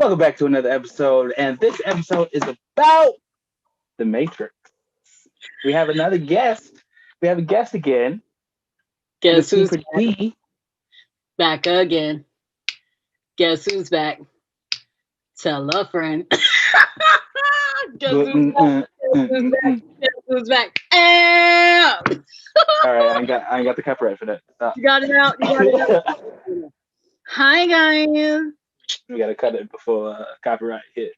Welcome back to another episode, and this episode is about The Matrix. We have another guest. We have a guest again. Guess who's TPrettyP. back again? Guess who's back? Tell a friend. Guess who's back? Guess who's back? Ow! All right, I ain't got the copyright for that. You got it out. You got it out. Hi guys. We gotta cut it before copyright hit.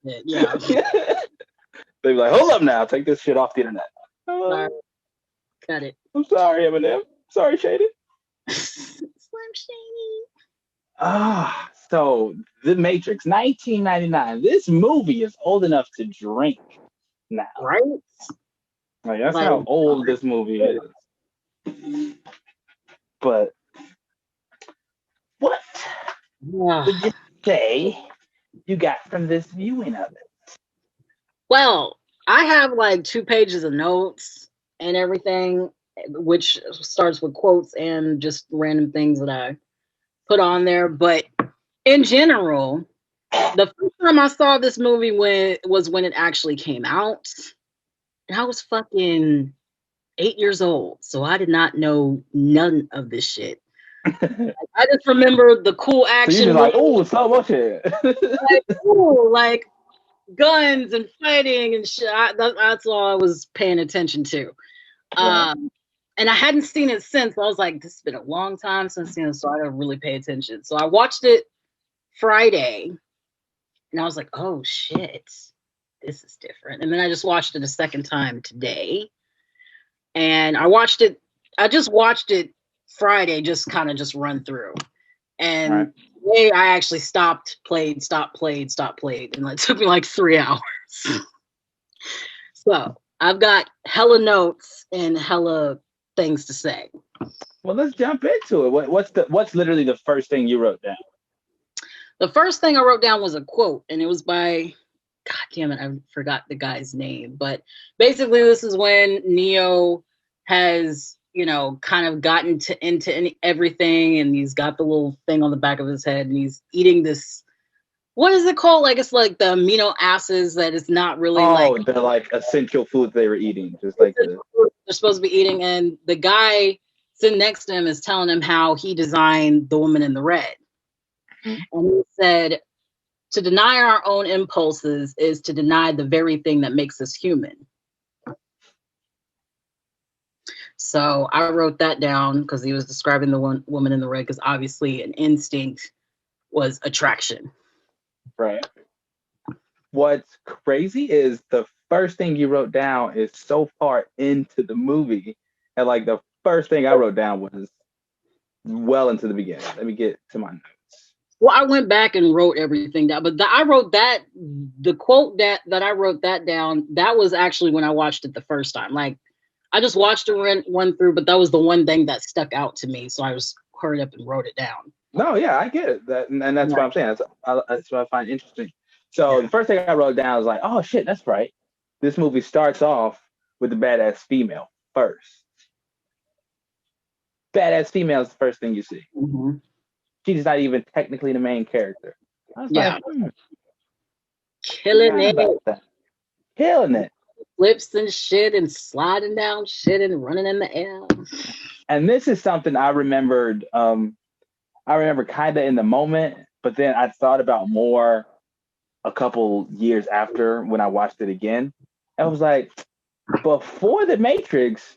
Yeah. They be like, hold up now, take this shit off the internet. Sorry. Cut it. I'm sorry, Eminem. Sorry, Shady. Slim Shady. So The Matrix, 1999. This movie is old enough to drink now. Right? Like, that's how old this movie is. But what would you say you got from this viewing of it? Well, I have like 2 pages of notes and everything, which starts with quotes and just random things that I put on there. But in general, the first time I saw this movie was when it actually came out. And I was fucking 8 years old, so I did not know none of this shit. I just remember the cool action. So you're like, oh, so much it. like guns and fighting and shit. That's all I was paying attention to. Yeah. And I hadn't seen it since. I was like, this has been a long time since, so I don't really pay attention. So I watched it Friday, and I was like, oh shit, this is different. And then I just watched it a second time today. And I just watched it Friday, just kind of just run through. And today I actually stopped, played, and it took me like 3 hours. So I've got hella notes and hella things to say. Well, let's jump into it. What's literally the first thing you wrote down? The first thing I wrote down was a quote, and it was by, God damn it, I forgot the guy's name. But basically, this is when Neo has, kind of gotten into everything, and he's got the little thing on the back of his head, and he's eating this. What is it called? Like, it's like the amino acids that is not really they're like essential foods they were eating, just like they're supposed to be eating. And the guy sitting next to him is telling him how he designed the woman in the red. And he said, to deny our own impulses is to deny the very thing that makes us human. So I wrote that down because he was describing the woman in the red, because obviously an instinct was attraction. Right. What's crazy is the first thing you wrote down is so far into the movie, and like the first thing I wrote down was well into the beginning. Let me get to my notes. Well, I went back and wrote everything down, but I wrote the quote that I wrote that down, that was actually when I watched it the first time. Like, I just watched it run through, but that was the one thing that stuck out to me, so I was hurried up and wrote it down. No, yeah, I get it. And that's what I'm saying. That's what I find interesting. So the first thing I wrote down was like, oh shit, that's right. This movie starts off with the badass female first. Badass female is the first thing you see. Mm-hmm. She's not even technically the main character. I was like, killing it. Killing it. Flips and shit and sliding down shit and running in the air. And this is something I remembered. I remember kind of in the moment, but then I thought about more a couple years after when I watched it again. I was like, before The Matrix,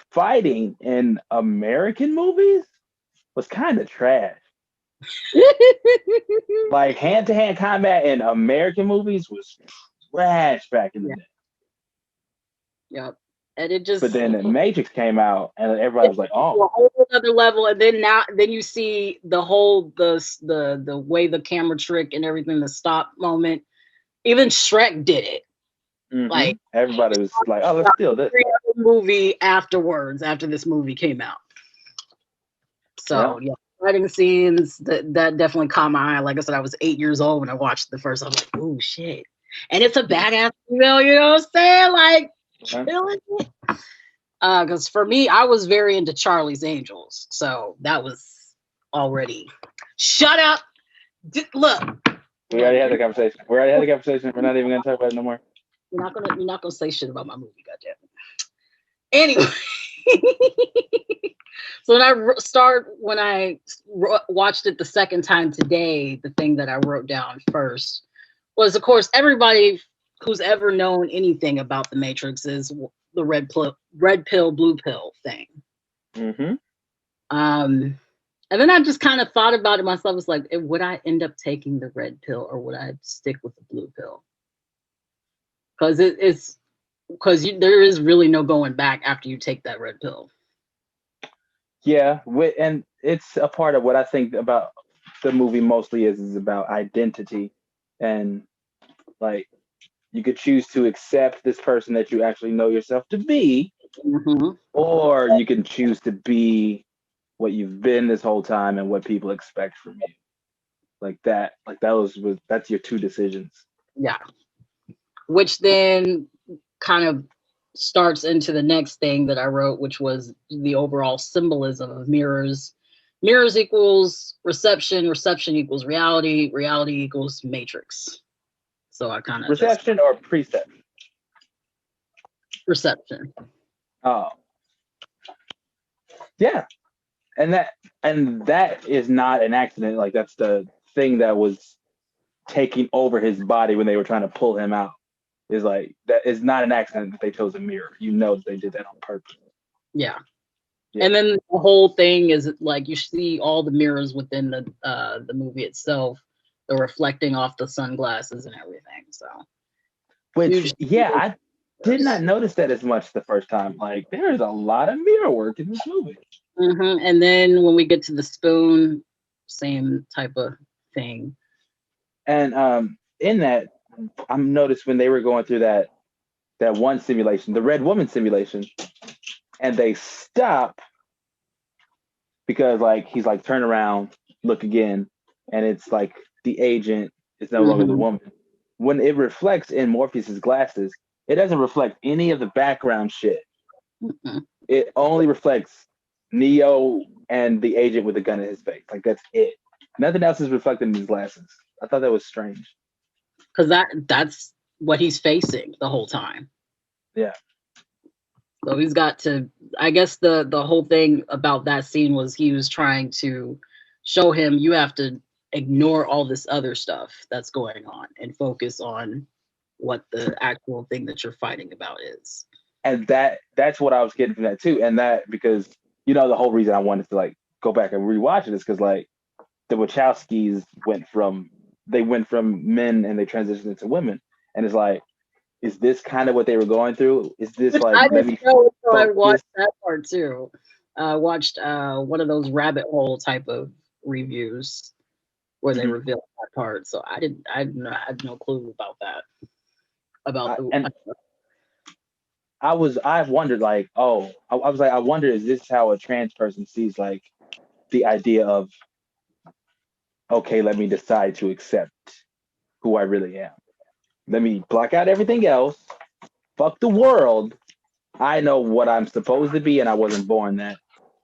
fighting in American movies was kind of trash. Like hand-to-hand combat in American movies was trash back in the day. Yep. And it just. But then The Matrix came out, and everybody was like, "Oh, a whole other level." And then then you see the whole the way the camera trick and everything, the stop moment. Even Shrek did it. Mm-hmm. Like, everybody was like, "Oh, let's steal this." Movie after this movie came out. So fighting scenes that definitely caught my eye. Like I said, I was 8 years old when I watched the first. I was like, "Oh shit!" And it's a badass female. You know what I'm saying? Like. Because for me, I was very into Charlie's Angels, so that was already. Shut up, Look. We already had the conversation. We already had the conversation. We're not even gonna talk about it no more. You're not gonna say shit about my movie, goddamn. Anyway, so when I watched it the second time today, the thing that I wrote down first was, of course, everybody who's ever known anything about the Matrix is the red pill, blue pill thing. Mm-hmm. And then I just kind of thought about it myself. It's like, would I end up taking the red pill or would I stick with the blue pill? Because there is really no going back after you take that red pill. Yeah, and it's a part of what I think about the movie mostly is about identity, and like you could choose to accept this person that you actually know yourself to be, or you can choose to be what you've been this whole time and what people expect from you. That's your two decisions. Yeah. Which then kind of starts into the next thing that I wrote, which was the overall symbolism of mirrors. Mirrors equals reception, reception equals reality, reality equals matrix. So I kind of reception or preception? Reception. Oh. Yeah. And that is not an accident. Like that's the thing that was taking over his body when they were trying to pull him out. Is like that is not an accident that they chose a mirror. You know that they did that on purpose. Yeah. And then the whole thing is like you see all the mirrors within the movie itself. They're reflecting off the sunglasses and everything. So, I did not notice that as much the first time. Like there's a lot of mirror work in this movie. And then when we get to the spoon, same type of thing. And in that, I noticed when they were going through that one simulation, the red woman simulation, and they stop because like he's like turn around, look again, and it's like the agent is no longer the woman. When it reflects in Morpheus's glasses, it doesn't reflect any of the background shit. It only reflects Neo and the agent with a gun in his face. Like that's it. Nothing else is reflected in his glasses. I thought that was strange. Because that's what he's facing the whole time. Yeah. So he's got to, I guess the whole thing about that scene was he was trying to show him you have to ignore all this other stuff that's going on and focus on what the actual thing that you're fighting about is. And that's what I was getting from that too. And that because, the whole reason I wanted to like go back and rewatch it is because like the Wachowskis went from men and they transitioned into women. And it's like, is this kind of what they were going through? Is this like I didn't know until I watched that part too. Watched one of those rabbit hole type of reviews where they revealed that part. So I had no clue about that. I wondered like, I wonder, is this how a trans person sees like the idea of, okay, let me decide to accept who I really am. Let me block out everything else. Fuck the world. I know what I'm supposed to be and I wasn't born that.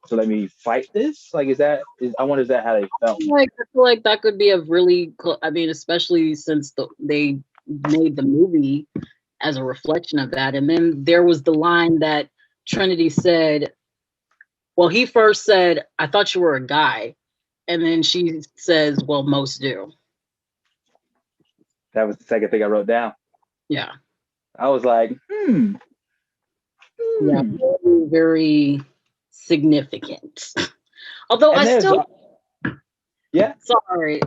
So let me fight this? Like, I wonder, is that how they felt? I feel like that could be a really, especially since they made the movie as a reflection of that. And then there was the line that Trinity said, well, he first said, I thought you were a guy. And then she says, well, most do. That was the second thing I wrote down. Yeah. I was like, Yeah, very, very significant. Although sorry,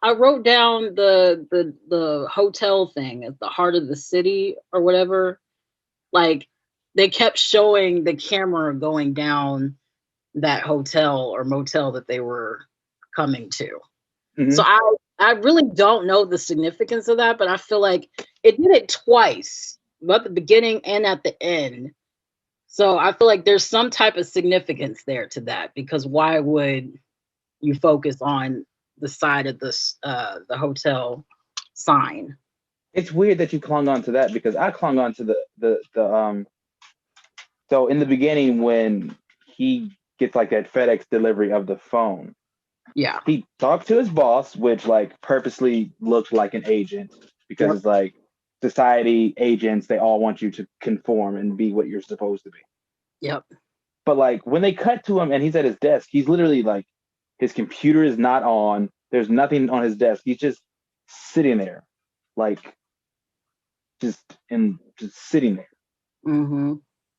I wrote down the hotel thing at the heart of the city or whatever. Like they kept showing the camera going down that hotel or motel that they were coming to. So I really don't know the significance of that, but I feel like it did it twice, at the beginning and at the end. So I feel like there's some type of significance there to that, because why would you focus on the side of the hotel sign? It's weird that you clung on to that, because I clung on to the so in the beginning when he gets like that FedEx delivery of the phone, Yeah. He talked to his boss, which like purposely looked like an agent because Yep. it's like society agents, they all want you to conform and be what you're supposed to be. Yep. But like when they cut to him and he's at his desk, he's literally like his computer is not on. There's nothing on his desk. He's just sitting there, like just sitting there. Mm-hmm.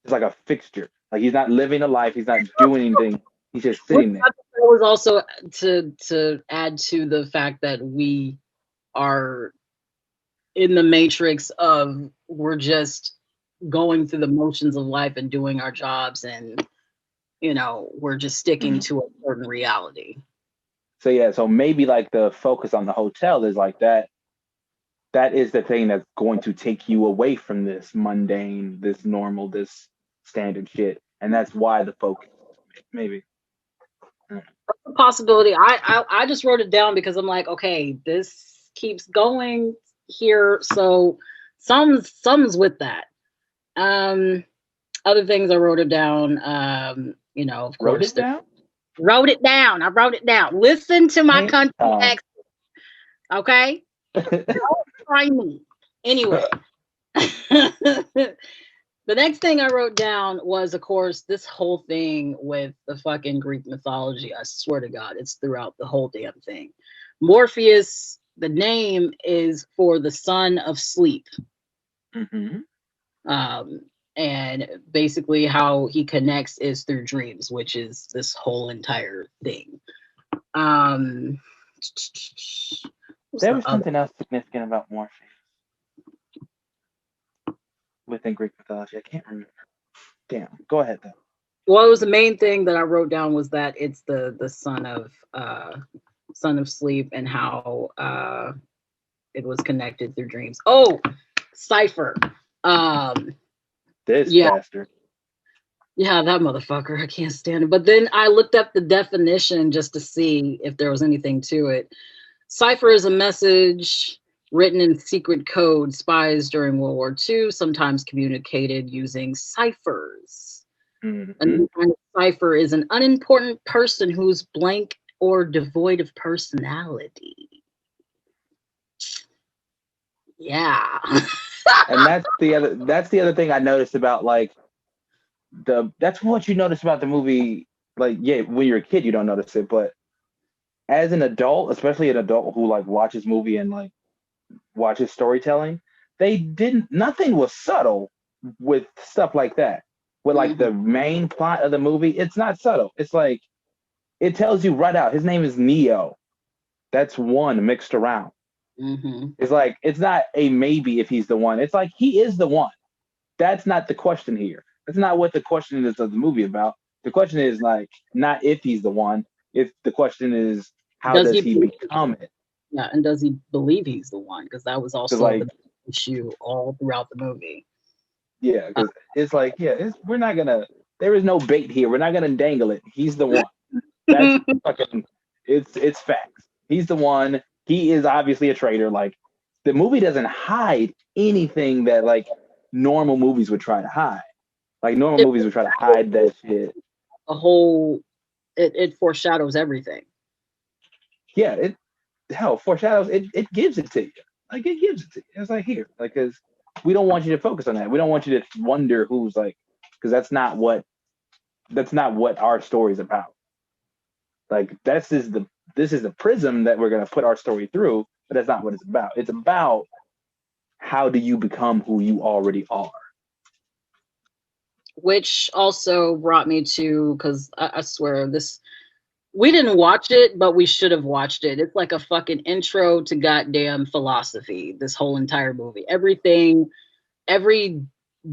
It's like a fixture. Like he's not living a life. He's not doing anything. He's just Which sitting there. I think that was also to add to the fact that we are in the matrix of we're just going through the motions of life and doing our jobs, and we're just sticking Mhm. to a certain reality. So yeah, so maybe like the focus on the hotel is like that. That is the thing that's going to take you away from this mundane, this normal, this standard shit, and that's why the focus. Maybe. A possibility. I just wrote it down because I'm like, okay, this keeps going here, so some's with that. Um, Other things I wrote it down. Of Wrote course, it down. wrote it down. I wrote it down. Listen to my Damn. country accent, okay? Try me. Anyway, the next thing I wrote down was, of course, this whole thing with the fucking Greek mythology. I swear to God, it's throughout the whole damn thing. Morpheus, the name is for the son of sleep. Mm-hmm. Um, and basically, how he connects is through dreams, which is this whole entire thing. Um, what's There the was other? something else significant about Morpheus within Greek mythology. I can't remember. Damn. Go ahead though. Well, it was the main thing that I wrote down was that it's the son of sleep, and how it was connected through dreams. Oh, Cipher. Um, This yeah, bastard. yeah, that motherfucker. I can't stand it. But then I looked up the definition just to see if there was anything to it. Cipher is a message written in secret code. Spies during World War II sometimes communicated using ciphers. Mm-hmm. Another kind of cipher is an unimportant person who's blank or devoid of personality. Yeah. And that's the other thing I noticed about like that's what you notice about the movie. Like, yeah, when you're a kid, you don't notice it, but as an adult, especially an adult who like watches movie and like watches storytelling, they didn't. Nothing was subtle with stuff like that. With like Mhm. the main plot of the movie, it's not subtle. It's like it tells you right out. His name is Neo. That's one mixed around. Mhm. It's like it's not a maybe if he's the one. It's like he is the one. That's not the question here. That's not what the question is of the movie about. The question is like not if he's the one. If the question is how Does does he he believe, become it? yeah, and does he believe he's the one? Because that was Because also like the issue all throughout the movie. yeah, because it's like yeah, we're not gonna. There is no bait here. We're not gonna dangle it. He's the one. That's fucking. It's facts. He's the one. He is obviously a traitor. Like the movie doesn't hide anything that like normal movies would try to hide. Like normal It, movies would try to hide that shit. a whole it foreshadows everything. Yeah, it hell foreshadows. It gives it to you. Like it gives it to you. It's like here, like because we don't want you to focus on that. We don't want you to wonder who's like because that's not what our story's about. Like this is the prism that we're gonna put our story through, but that's not what it's about. It's about how do you become who you already are. Which also brought me to, because I swear this, we didn't watch it, but we should have watched it. It's like a fucking intro to goddamn philosophy, this whole entire movie. Every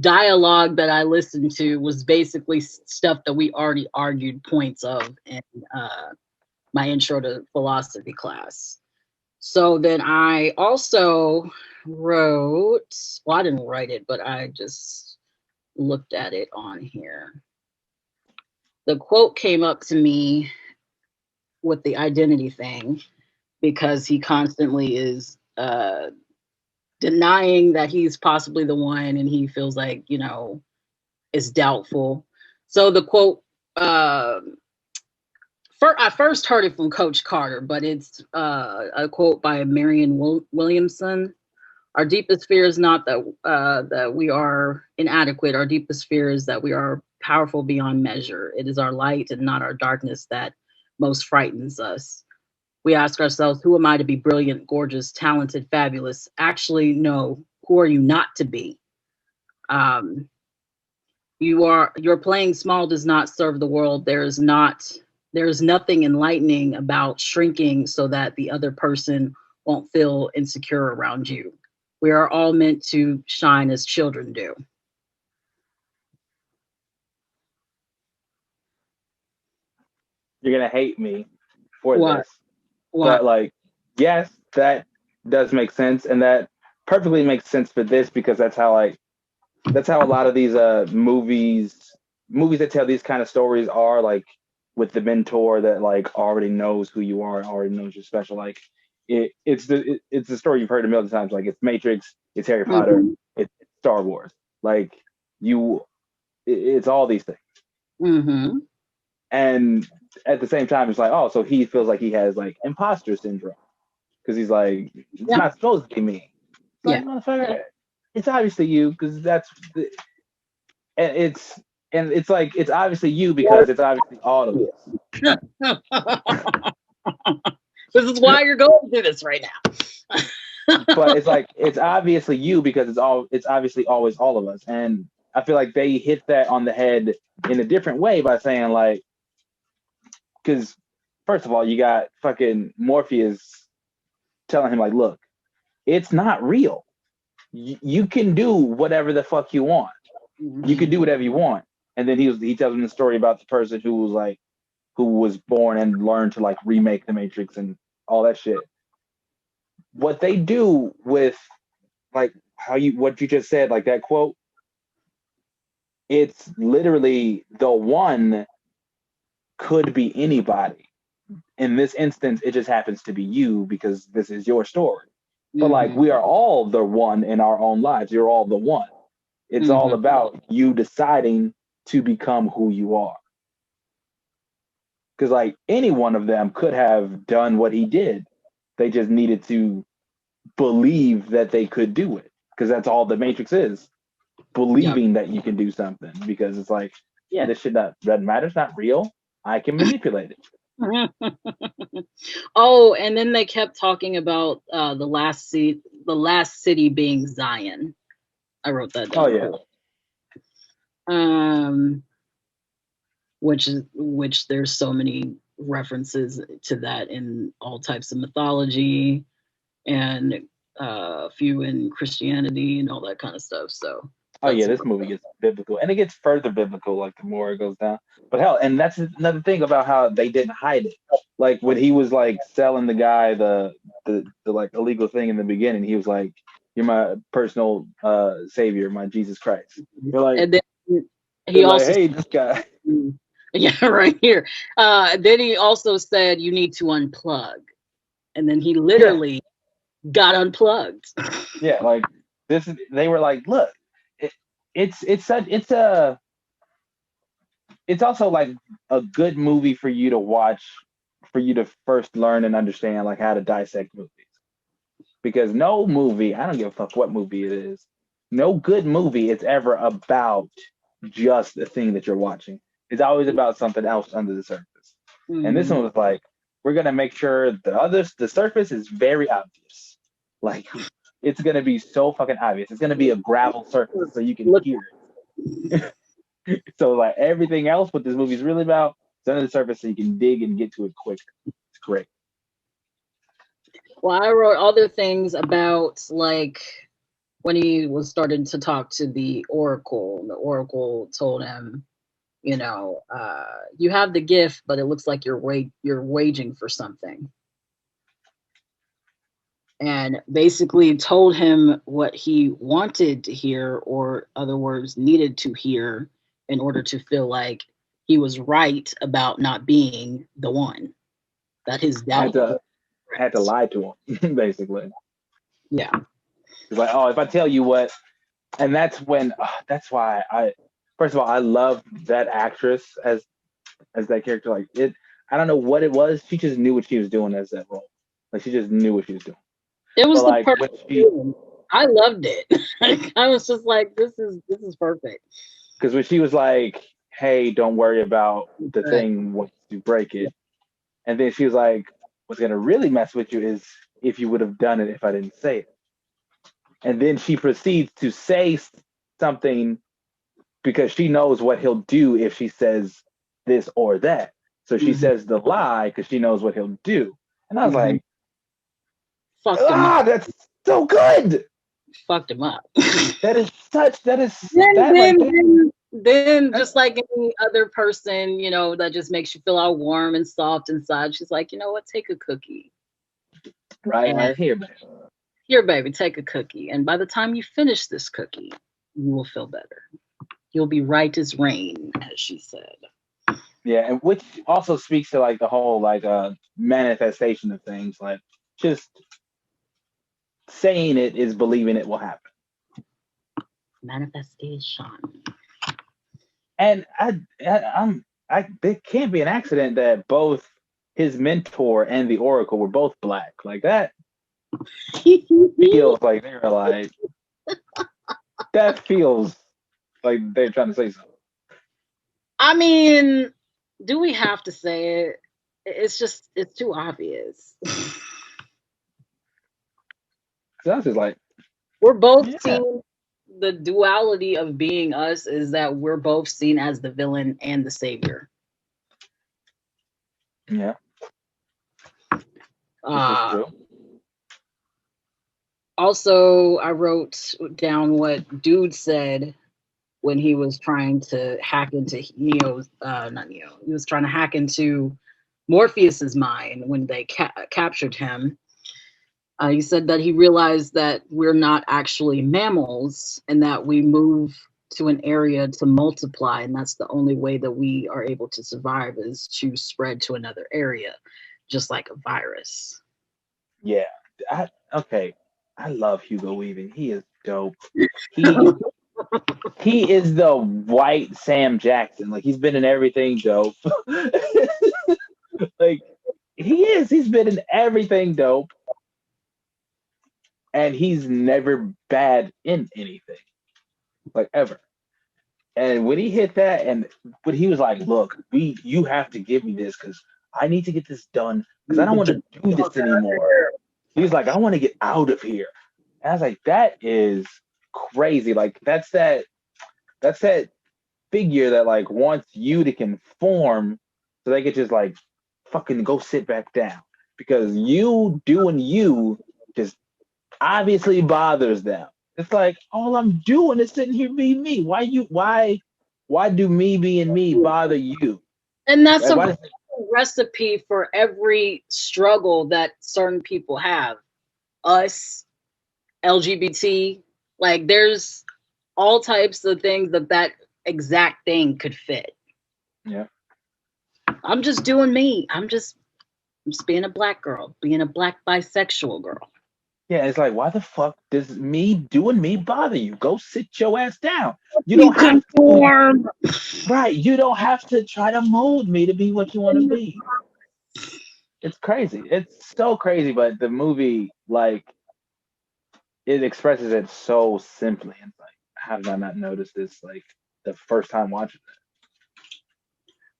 dialogue that I listened to was basically stuff that we already argued points of in my intro to philosophy class. So then I also wrote, well, I didn't write it, but I just looked at it on here. The quote came up to me with the identity thing because he constantly is denying that he's possibly the one, and he feels like is doubtful. So the quote I first heard it from Coach Carter, but it's a quote by Marion Williamson. Our deepest fear is not that we are inadequate. Our deepest fear is that we are powerful beyond measure. It is our light and not our darkness that most frightens us. We ask ourselves, who am I to be brilliant, gorgeous, talented, fabulous? Actually, no. Who are you not to be? Your playing small does not serve the world. There is nothing enlightening about shrinking so that the other person won't feel insecure around you. We are all meant to shine as children do. You're gonna hate me for What? this, What? but like, yes, that does make sense, and that perfectly makes sense for this because that's how a lot of these movies that tell these kind of stories are, like, with the mentor that like already knows who you are, already knows you're special. Like it's the story you've heard a million times. Like, it's Matrix, it's Harry Potter, Mm-hmm. it's Star Wars. Like, you, it's all these things. Mm-hmm. And at the same time, it's like, oh, so he feels like he has like imposter syndrome because he's like, it's Yeah. not supposed to be me. It's like, Yeah. motherfucker, it's obviously you because and it's like, it's obviously you because it's obviously all of us. This is why you're going through this right now. But it's like, it's obviously you because it's obviously always all of us. And I feel like they hit that on the head in a different way by saying, like, because first of all, you got fucking Morpheus telling him, like, look, it's not real. You can do whatever the fuck you want. You can do whatever you want. And then he tells him the story about the person who was born and learned to like remake the Matrix and all that shit. What they do with, like, what you just said, like that quote, it's literally the one could be anybody. In this instance, it just happens to be you because this is your story. But like, Mm-hmm. we are all the one in our own lives. You're all the one. It's all Mm-hmm. about you deciding to become who you are. Because like, any one of them could have done what he did. They just needed to believe that they could do it. Because that's all the Matrix is. Yep. Believing that you can do something. Because it's like, yeah, this shit doesn't matter. It's not real. I can manipulate it. Oh, and then they kept talking about the last city being Zion. I wrote that Oh down. yeah. Um, which there's so many references to that in all types of mythology and a few in Christianity and all that kind of stuff. So Oh yeah, that's this movie gets biblical, and it gets further biblical like the more it goes down. But hell, and that's another thing about how they didn't hide it. Like, when he was like selling the guy the like illegal thing in the beginning, he was like, "You're my personal savior, my Jesus Christ." You're like, and then they're he like, also "Hey, this guy." yeah, right here. Then he also said you need to unplug. And then he Yeah, literally got unplugged. yeah. Like, this is. They were like, "Look, it, it's also like a good movie for you to watch, for you to first learn and understand like how to dissect movies. Because no movie, I don't give a fuck what movie it is, no good movie is ever about just the thing that you're watching. It's always about something else under the surface. And this Mm-hmm. one was like, we're gonna make sure the surface is very obvious. Like, it's gonna be so fucking obvious. It's gonna be a gravel surface so you can Look, hear it. So like, everything else what this movie is really about is under the surface so you can dig and get to it quick. It's great. well, I wrote other things about like when he was starting to talk to the Oracle. The Oracle told him, you have the gift, but it looks like you're waging for something. And basically told him what he wanted to hear, or other words, needed to hear in order to feel like he was right about not being the one, that his Had doubt was to had to correct. lie to him, basically. Yeah. It's like, oh, if I tell you what, and that's why I, first of all, I love that actress as that character. Like, it, I don't know what it was. She just knew what she was doing as that role. Like she just knew what she was doing. It But was the like when perfect she, feeling. I loved it. I was just like, this is perfect. because when she was like, "Hey, don't worry about the But thing once you break it," and then she was like, "What's gonna really mess with you is if you would have done it if I didn't say it." And then she proceeds to say something because she knows what he'll do if she says this or that. So she mhm, says the lie because she knows what he'll do. And I was mhm. like, Fucked him up. that's so good. Fucked him up. That is then, that right then, there. then, then, That's just like any other person, you know, that just makes you feel all warm and soft inside. She's like, you know what? Take a cookie, right, and right here, man. here, baby, take a cookie. And by the time you finish this cookie, you will feel better. You'll be right as rain, as she said. Yeah, and which also speaks to like the whole like manifestation of things. Like just saying it is believing it will happen. Manifestation. And it can't be an accident that both his mentor and the Oracle were both black. Like that feels like they're like that feels like they're trying to say something. I mean, do we have to say it? It's just, it's too obvious. So I was just like, We're both yeah, seeing the duality of being us is that we're both seen as the villain and the savior. yeah, this is Uh, true. Also, I wrote down what Dude said when he was trying to hack into Neo's, not Neo, he was trying to hack into Morpheus's mind when they captured him. He said that he realized that we're not actually mammals and that we move to an area to multiply, and that's the only way that we are able to survive is to spread to another area, just like a virus. Yeah, okay. I love Hugo Weaving. He is dope. He he is the white Sam Jackson. Like he's been in everything dope. Like he is. He's been in everything dope, and he's never bad in anything, like ever. And when he hit that, and when he was like, "Look, you have to give me this because I need to get this done because I don't want to do this anymore." He was like, "I want to get out of here." And I was like, "That is crazy. Like that's that figure that like wants you to conform so they could just like fucking go sit back down because you doing you just obviously bothers them. It's like all I'm doing is sitting here being me. Why do me being me bother you? And that's Like a why does recipe for every struggle that certain people have. Us, LGBT, like there's all types of things that that exact thing could fit. yeah. I'm just doing me. I'm just being a black girl, being a black bisexual girl. Yeah, it's like why the fuck does me doing me bother you? Go sit your ass down. You You don't have to conform. right, you don't have to try to mold me to be what you want to be. It's crazy. It's so crazy, but the movie like it expresses it so simply. And like, how did I not notice this? Like the first time watching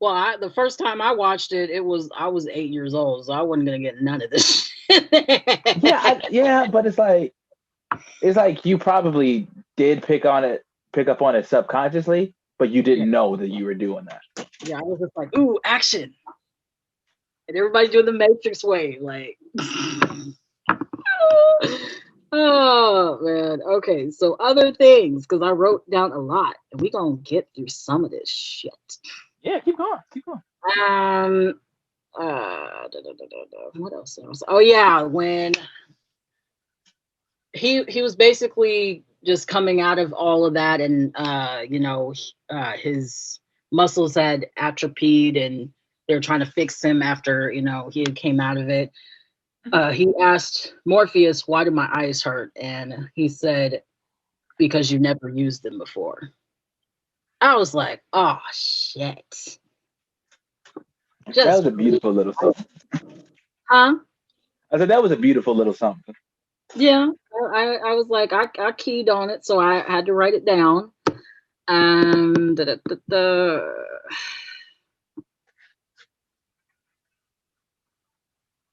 Well, the first time I watched it, I was 8 years old, so I wasn't gonna get none of this shit. it. Yeah, but it's like you probably did pick up on it subconsciously, but you Yeah, didn't know that you were doing that. yeah, I was just like, ooh, action, and everybody doing the Matrix way, like. Oh man. Okay. So other things, because I wrote down a lot, and we gonna get through some of this shit. Yeah, keep going, keep going. Um. What else? Oh yeah, when he was basically just coming out of all of that, and you know, his muscles had atrophied, and they're trying to fix him after you know he came out of it. He asked Morpheus, "Why do my eyes hurt?" And he said, "Because you never used them before." I was like, "Oh shit!" That Just was a beautiful little something. huh? I said that was a beautiful little something. Yeah. I was like, I keyed on it, so I had to write it down. Da, da, da, da.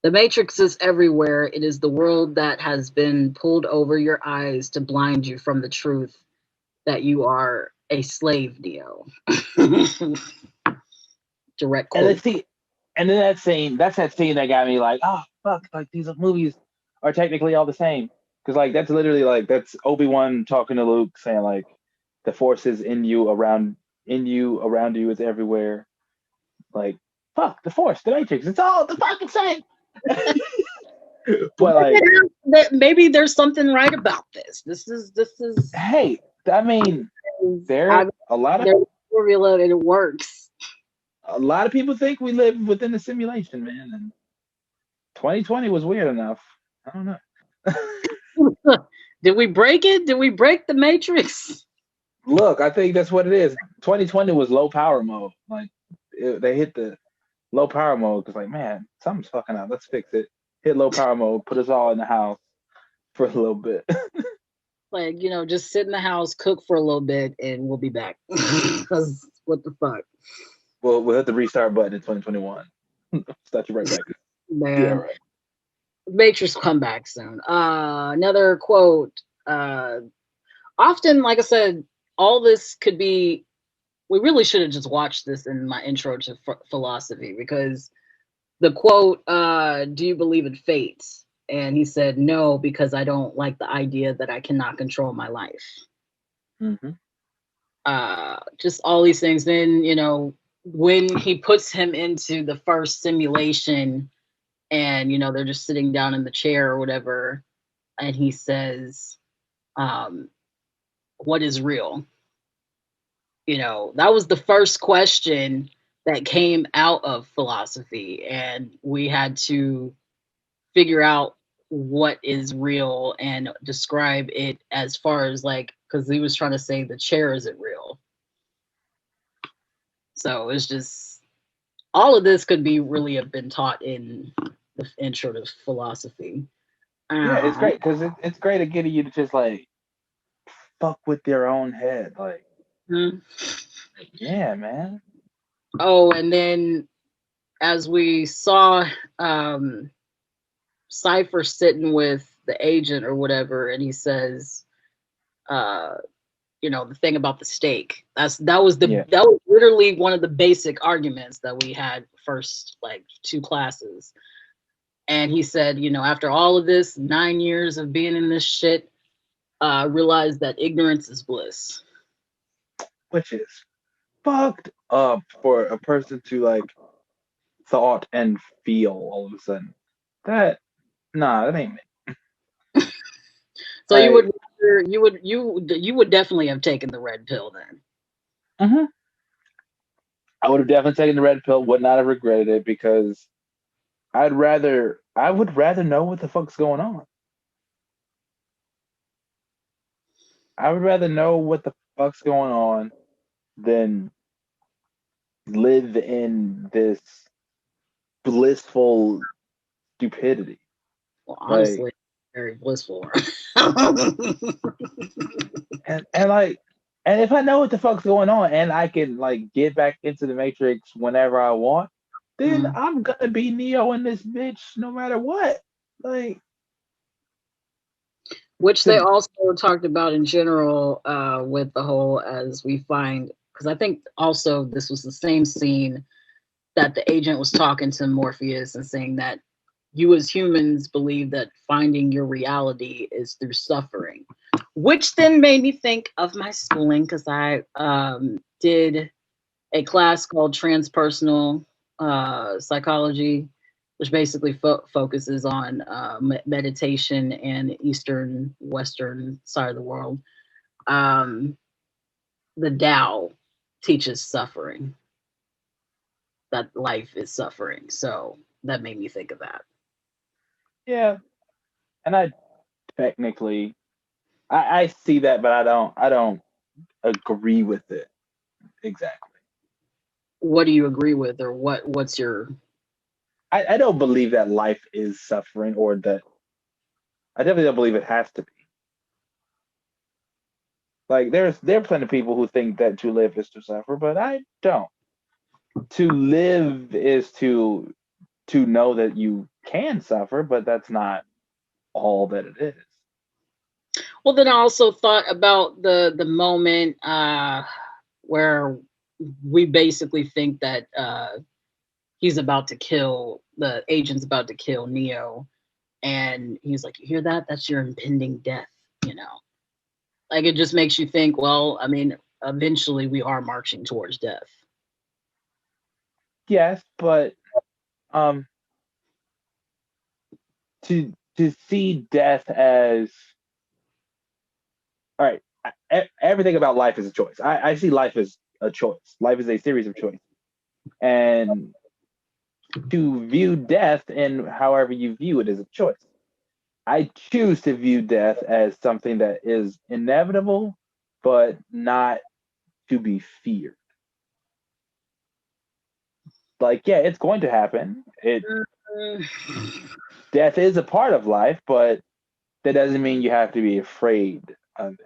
The Matrix is everywhere. It is the world that has been pulled over your eyes to blind you from the truth that you are a slave, Neo. Direct And quote. let's see, and then that's that scene that got me like, oh fuck, like these movies are technically all the same. Because like that's literally like that's Obi-Wan talking to Luke saying like the force is in you, around you, it's everywhere. Like, fuck, the force, the matrix, it's all the fucking same. But like, Maybe there's something right about this. This is hey, I mean, I there a lot of there's a formula and it works. people think we live within a simulation, man. And 2020 was weird enough. I don't know. Did we break it? Did we break the matrix? Look, I think that's what it is. 2020 was low power mode. Like they hit the low power mode because, like, man, something's fucking up. Let's fix it. Hit low power mode. Put us all in the house for a little bit. Like, just sit in the house, cook for a little bit, and we'll be back. Because what the fuck? We'll hit the restart button in 2021. Start you right back. Yeah, Man. right. Matrix come back soon. Another quote. Often, like I said, all this could be. We really should have just watched this in my intro to philosophy because the quote, "Do you believe in fate?" And he said, "No, because I don't like the idea that I cannot control my life." Mm-hmm. Just all these things. Then when he puts him into the first simulation, and they're just sitting down in the chair or whatever, and he says, "What is real?" That was the first question that came out of philosophy, and we had to figure out what is real and describe it as far as like, because he was trying to say the chair isn't real. So it's just all of this could be really have been taught in the intro to philosophy. Yeah, it's Uh, great because it's great at getting you to just like fuck with your own head. Like, hmm. yeah, man. Oh, and then as we saw, Cypher sitting with the agent or whatever, and he says, uh, the thing about the steak. Yeah, That was literally one of the basic arguments that we had first like two classes. And he said, after all of this 9 years of being in this shit, realized that ignorance is bliss. which is fucked up for a person to like thought and feel all of a sudden. That nah, that ain't me. So Like, you would definitely have taken the red pill then. mhm. I would have definitely taken the red pill. Would not have regretted it because I would rather know what the fuck's going on. I would rather know what the fuck's going on than live in this blissful stupidity. Well, Like, honestly, very blissful. and like, and if I know what the fuck's going on and I can like get back into the matrix whenever I want, then Mhm. I'm gonna be Neo in this bitch no matter what. Like, Which they cause also talked about in general, with the whole, as we find, because I think also this was the same scene that the agent was talking to Morpheus and saying that you as humans believe that finding your reality is through suffering, which then made me think of my schooling because I did a class called transpersonal psychology, which basically focuses on meditation and Eastern, Western side of the world. Um, the Tao teaches suffering, that life is suffering. So that made me think of that. yeah, and I technically I see that, but I don't agree with it exactly. what do you agree with, or what's your? I don't believe that life is suffering, or that I definitely don't believe it has to be. Like there are plenty of people who think that to live is to suffer, but I don't. To live is to know that you can suffer, but that's not all that it is. Well, then I also thought about the moment where we basically think that he's about to kill the agent's about to kill Neo, and he's like, "You hear that? That's your impending death." You know, like it just makes you think. Well, I mean, eventually we are marching towards death. Yes, but um to see death as all right, everything about life is a choice. I see life as a choice. Life is a series of choices. And to view death in however you view it is a choice. I choose to view death as something that is inevitable, but not to be feared. Like, yeah, it's going to happen. Death is a part of life, but that doesn't mean you have to be afraid of it.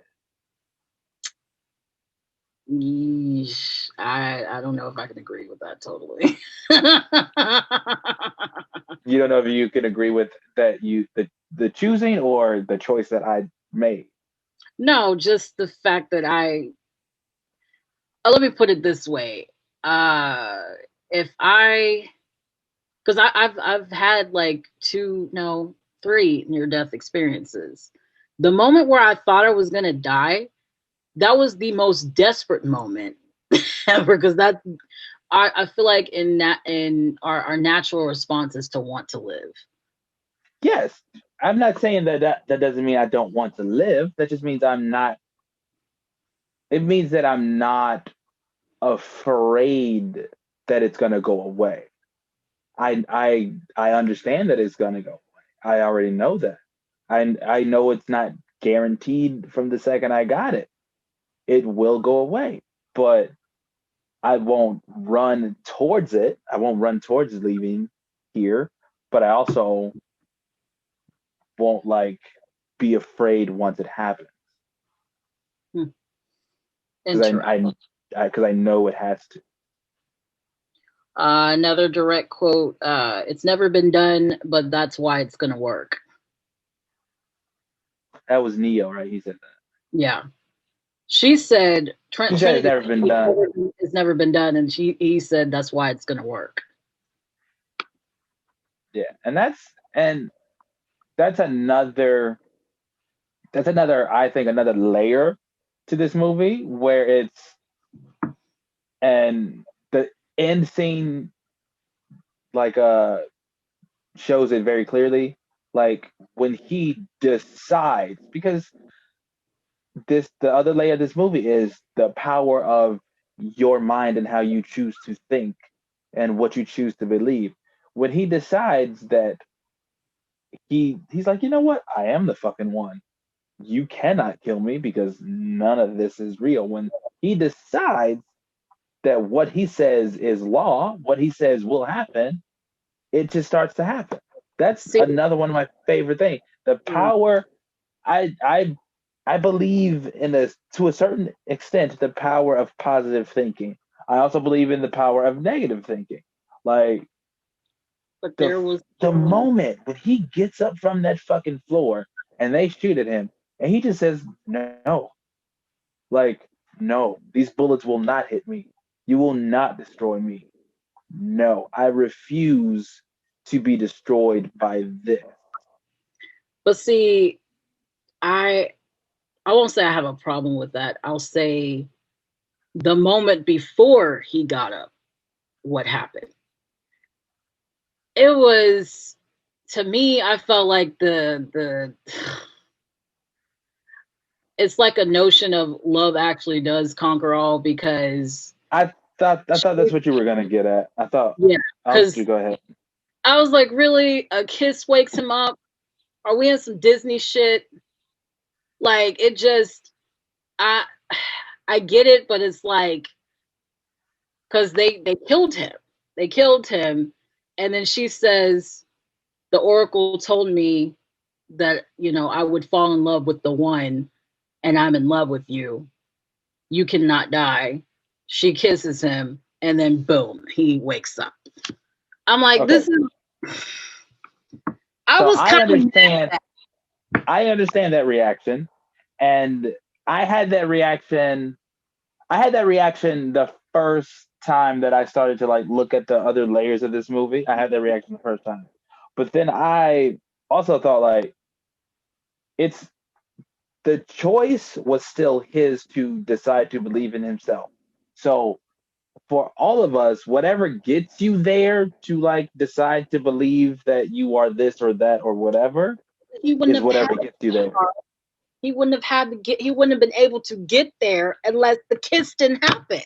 Yeesh. I don't know if I can agree with that totally. You don't know if you can agree with that the choosing or the choice that I made. No, just the fact that let me put it this way. Uh if I because I've had like two, no, three near death experiences. The moment where I thought I was gonna die, that was the most desperate moment ever, because that I feel like in our natural response is to want to live. Yes, I'm not saying that doesn't mean I don't want to live. That just means I'm not. It means that I'm not afraid that it's going to go away. I understand that it's going to go away. I already know that. I know it's not guaranteed from the second I got it. It will go away, but I won't run towards it. I won't run towards leaving here, but I also won't like be afraid once it happens Hmm. because Interesting. because I know it has to. Another direct quote, it's never been done, but that's why it's going to work. That was Neo, right? He said that. Yeah. She said, He said it's Trinity never been done. it's never been done. And he said, that's why it's going to work. Yeah, and that's another I think another layer to this movie where it's and the end scene like shows it very clearly. Like when he decides, because the other layer of this movie is the power of your mind and how you choose to think and what you choose to believe. When he decides that he's like, you know what, I am the fucking one. You cannot kill me because none of this is real. When he decides that what he says is law, what he says will happen, it just starts to happen. That's See, another one of my favorite things. The mm, power, I I I believe in this to a certain extent the power of positive thinking. I also believe in the power of negative thinking. Like but the there was, the moment when he gets up from that fucking floor and they shoot at him and he just says no, like no, these bullets will not hit me. You will not destroy me. No, I refuse to be destroyed by this. but see, I, I won't say I have a problem with that. I'll say the moment before he got up, what happened? It was, to me, I felt like the it's like a notion of love actually does conquer all, because I thought that's what you were gonna get at. yeah, I'll let you because go ahead. I was like, really, a kiss wakes him up? Are we in some Disney shit? Like it just, I I get it, but it's like because they killed him. They killed him, and then she says, "The Oracle told me that I would fall in love with the one, and I'm in love with you. You cannot die." She kisses him, and then boom, he wakes up. I'm like, Okay. this is. I So was kind of. I understand that reaction, and I had that reaction. I had that reaction the first time that I started to like look at the other layers of this movie. I had that reaction the first time, but then I also thought like it's the choice was still his to decide to believe in himself. So for all of us, whatever gets you there to like decide to believe that you are this or that or whatever He wouldn't is have had. whatever gets you there. He wouldn't have had to get. He wouldn't have been able to get there unless the kiss didn't happen.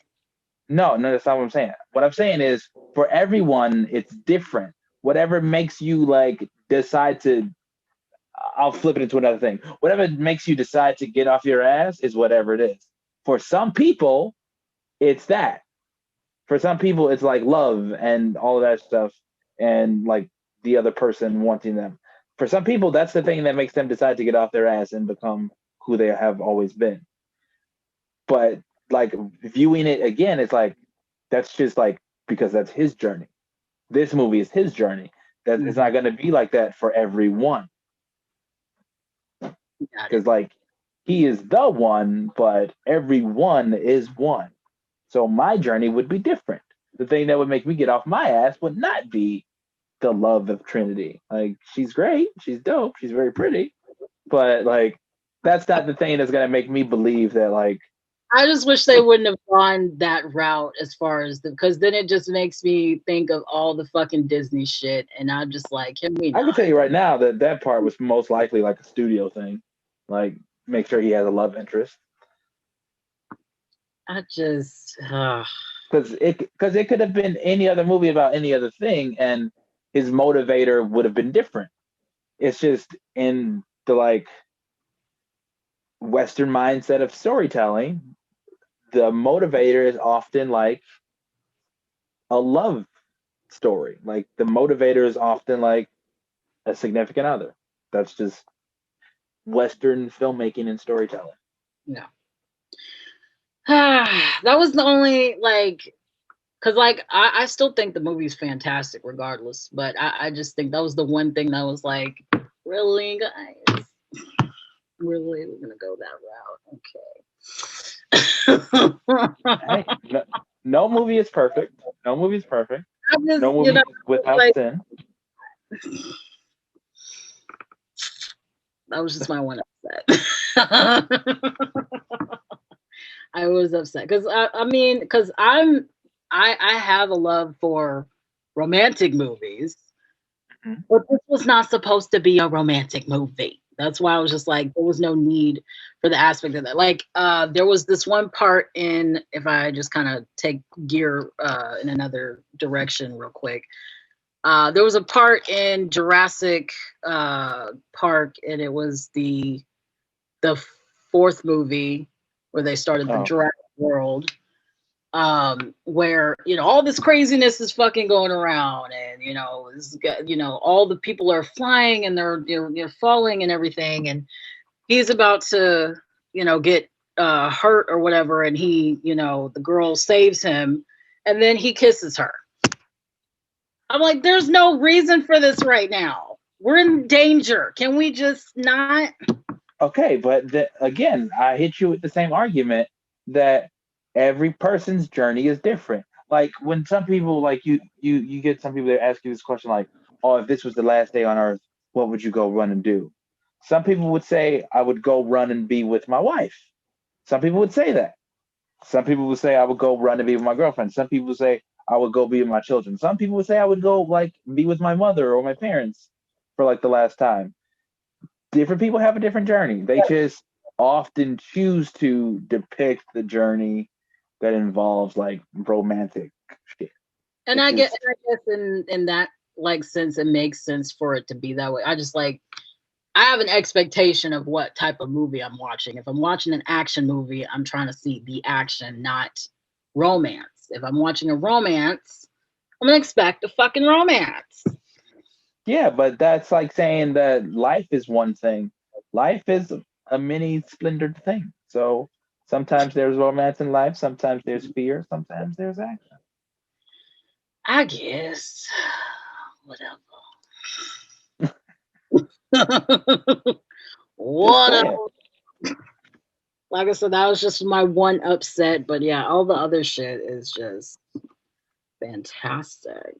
No, that's not what I'm saying. What I'm saying is for everyone, it's different. Whatever makes you like decide to, I'll flip it into another thing. Whatever makes you decide to get off your ass is whatever it is. For some people, it's that. For some people, it's like love and all of that stuff and like the other person wanting them. For some people, that's the thing that makes them decide to get off their ass and become who they have always been. But like viewing it again, it's like that's just like because that's his journey. This movie is his journey. That it's not going to be like that for everyone. Because like he is the one, but everyone is one. So my journey would be different. The thing that would make me get off my ass would not be the love of Trinity. Like she's great, she's dope, she's very pretty, but like that's not the thing that's gonna make me believe that like I just wish they wouldn't have gone that route as far as because then it just makes me think of all the fucking Disney shit, and I'm just like, can we I can not? tell you right now that that part was most likely like a studio thing, like make sure he has a love interest I just. because it could have been any other movie about any other thing, and his motivator would have been different. It's just in the like Western mindset of storytelling, the motivator is often like a love story. Like the motivator is often like a significant other. That's just Western filmmaking and storytelling. No. That was the only like because like I still think the movie's fantastic regardless, but I just think that was the one thing that was like, really guys, really we're gonna go that route. Hey, Okay. no movie is perfect. No movie is perfect. I just No movie is without like sin. that was just my one upset. I was upset because I mean because I have a love for romantic movies, but this was not supposed to be a romantic movie. That's why I was just like, there was no need for the aspect of that. Like, there was this one part in, if I just kind of take gear in another direction real quick, there was a part in Jurassic Park, and it was the fourth movie where they started the Oh, Jurassic World, where all this craziness is fucking going around, and all the people are flying and they're falling and everything, and he's about to get hurt or whatever, and the girl saves him, and then he kisses her. I'm like, there's no reason for this right now. We're in danger. Can we just not? okay, but again, I hit you with the same argument that every person's journey is different. Like when some people like you get some people that ask you this question like, "Oh, if this was the last day on earth, what would you go run and do?" Some people would say, "I would go run and be with my wife." Some people would say that. Some people would say, "I would go run and be with my girlfriend." Some people would say, "I would go be with my children." Some people would say, "I would go like be with my mother or my parents for like the last time." Different people have a different journey. They just often choose to depict the journey that involves like romantic shit. And It's I guess just in that like sense, it makes sense for it to be that way. I just like I have an expectation of what type of movie I'm watching. If I'm watching an action movie, I'm trying to see the action, not romance. romance. If I'm watching a romance, I'm gonna expect a fucking romance. Yeah, but that's like saying that life is one thing. Life is a many splendored thing. So sometimes there's romance in life, sometimes there's fear, sometimes there's action. I guess. Whatever. Just Whatever. saying. Like I said, that was just my one upset, but yeah, all the other shit is just fantastic.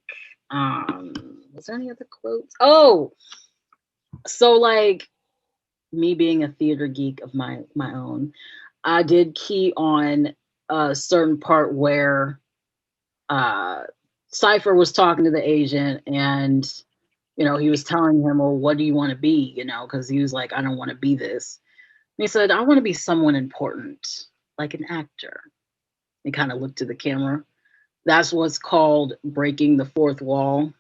Was there any other quotes? Oh, so like me being a theater geek of my own, I did key on a certain part where Cypher was talking to the agent, and he was telling him, well, what do you want to be? Because he was like, I don't want to be this. And he said, I want to be someone important, like an actor. He kind of looked to the camera. That's what's called breaking the fourth wall.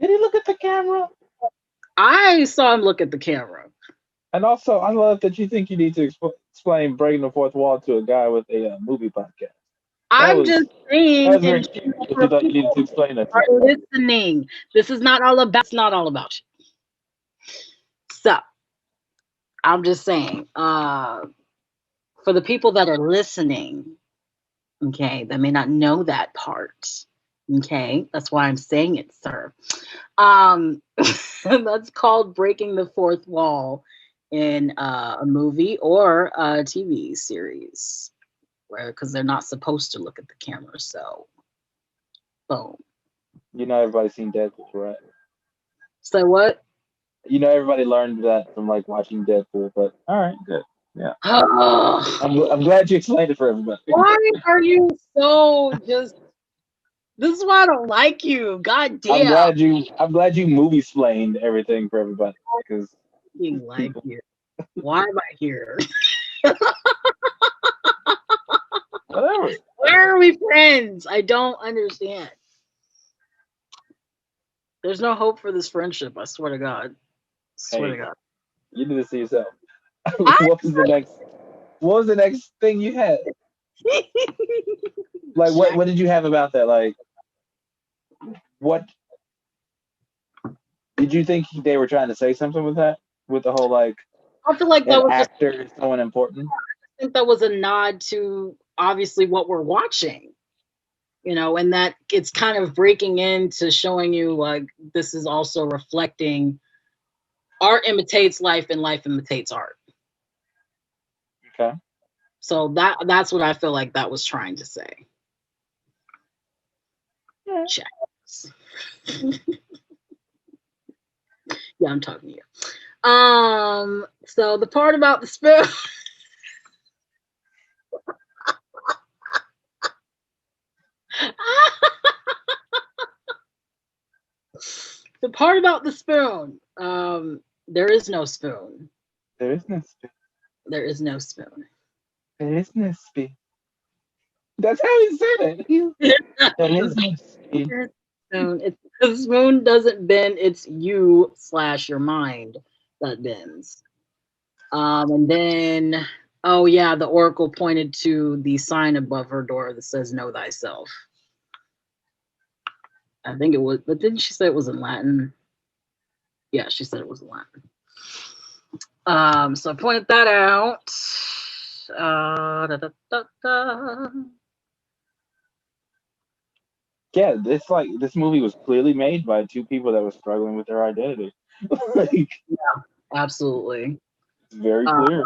Did he look at the camera? I saw him look at the camera. And also, I love that you think you need to explain breaking the fourth wall to a guy with a movie podcast. I'm just saying, that was very cute that you thought you needed to explain that to are listening. This is not all about. It's not all about you. So, I'm just saying, for the people that are listening, okay, that may not know that part. Okay, that's why I'm saying it, sir. That's called breaking the fourth wall in a movie or a TV series, because they're not supposed to look at the camera. So, boom. Everybody's seen Deadpool, right? So what? Everybody learned that from like watching Deadpool. But all right, good. Yeah. I'm glad you explained it for everybody. Why are you so just? This is why I don't like you. God damn. I'm glad you movie explained everything for everybody, because like you. Why am I here? Whatever. Why are we friends? I don't understand. There's no hope for this friendship. I swear to God. Swear to God. You need to see yourself. What was the next thing you had? Like what did you have about that? Like what did you think they were trying to say something with that? With the whole like I feel like that was actor is someone important. I think that was a nod to obviously what we're watching. And that it's kind of breaking into showing you like this is also reflecting art imitates life and life imitates art. Okay. So that's what I feel like that was trying to say. Yeah. Yeah, I'm talking to you. So the part about the spoon. The part about the spoon. There is no spoon. There is no spoon. There is no spoon. There is no spoon. That's how he said it. There is no spoon. The spoon doesn't bend. It's you/your mind that bends. And then, oh yeah, the oracle pointed to the sign above her door that says "Know thyself." I think it was, but didn't she say it was in Latin? Yeah, she said it was in Latin. So I pointed that out. Yeah, it's like this movie was clearly made by two people that were struggling with their identity. Yeah, absolutely. It's very clear.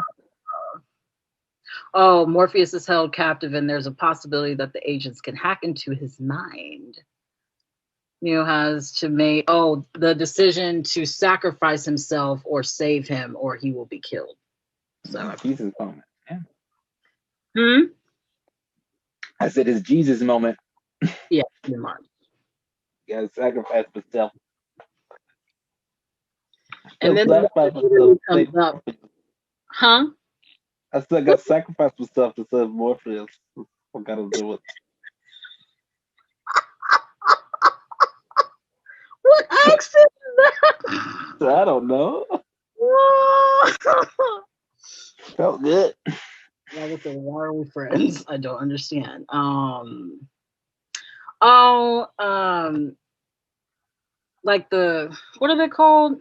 Morpheus is held captive, and there's a possibility that the agents can hack into his mind. Neo has to make the decision to sacrifice himself or save him, or he will be killed. So Jesus moment. Yeah. I said it's Jesus moment. Yeah, pretty much. You gotta sacrifice myself. And then the comes up. Huh? I still got to sacrifice myself to serve Morpheus. I gotta do it. What accent is that? I don't know. Felt good. Why are we friends? I don't understand. Oh, like what are they called?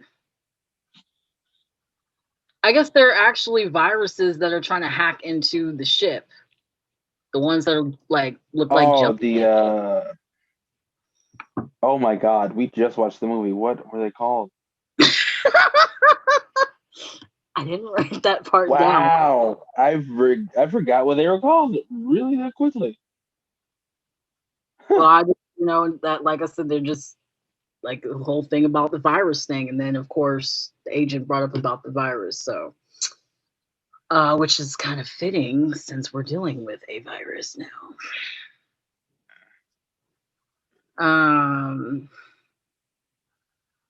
I guess they're actually viruses that are trying to hack into the ship. The ones that are like look like Oh, jump. the oh my God, we just watched the movie. What were they called? I didn't write that part down. Wow, I forgot what they were called really that quickly. Well, I just, that, like I said, they're just like the whole thing about the virus thing, and then of course the agent brought up about the virus, so which is kind of fitting since we're dealing with a virus now.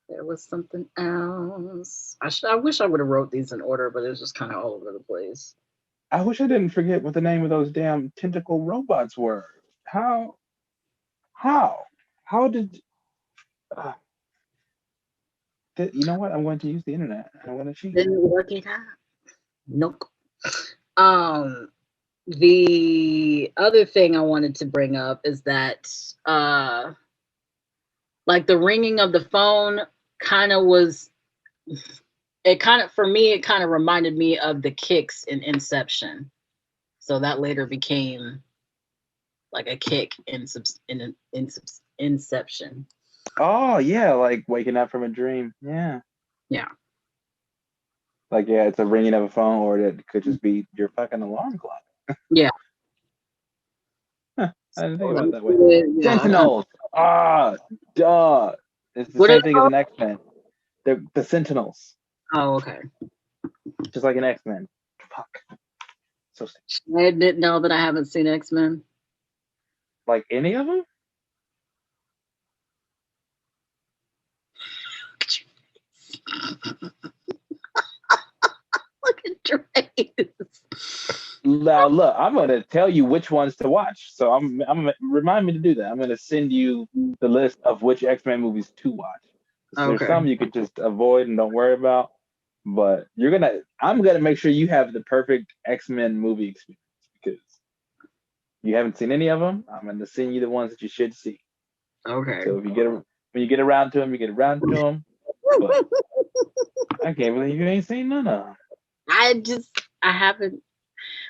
There was something else. I wish I would have wrote these in order, but it was just kind of all over the place. I wish I didn't forget what the name of those damn tentacle robots were. How did you know what? I'm going to use the internet. I'm going to cheat. Didn't work it out. Nope. The other thing I wanted to bring up is that like the ringing of the phone kind of was, for me it kind of reminded me of the kicks in Inception. So that later became like a kick in Inception. Oh yeah, like waking up from a dream. Yeah. Yeah. Like yeah, it's a ringing of a phone, or it could just be your fucking alarm clock. Yeah. I didn't think about it that way. Sentinels. Duh. It's the What are same they thing as called? an X-Men. They're the Sentinels, Oh, okay. just like an X-Men. Fuck. So stupid. I didn't know that I haven't seen X-Men. Like any of them? Look at Dre's. Now look, I'm gonna tell you which ones to watch. So I'm gonna remind me to do that. I'm gonna send you the list of which X-Men movies to watch. So there's Okay. some you could just avoid and don't worry about. But I'm gonna make sure you have the perfect X-Men movie experience because you haven't seen any of them. I'm gonna send you the ones that you should see. Okay. So if you when you get around to them, you get around to them. But I can't believe you ain't seen none of them. I haven't.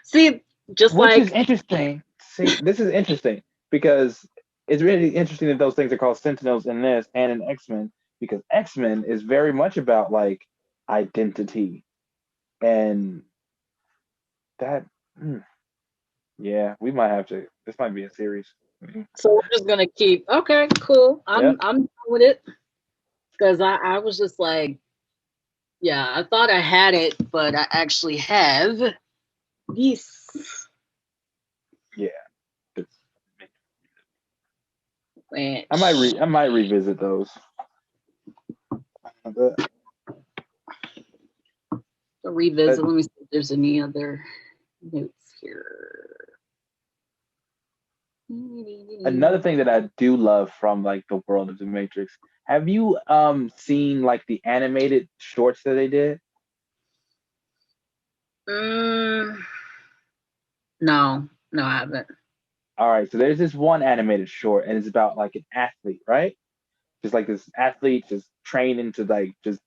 See, just Which like is interesting. See, this is interesting because it's really interesting that those things are called Sentinels in this and in X-Men because X-Men is very much about like identity and that. Yeah, we might have to. This might be a series. so we're just gonna keep. Okay, cool. Yeah. I'm down with it because I was just like, yeah, I thought I had it, but I actually have this. Yeah. Which, I might revisit those. revisit. Let me see if there's any other notes here. Another thing that I do love from like the world of the Matrix. Have you seen like the animated shorts that they did? No, I haven't. All right, so there's this one animated short, and it's about like an athlete, right? Just like this athlete just training to like just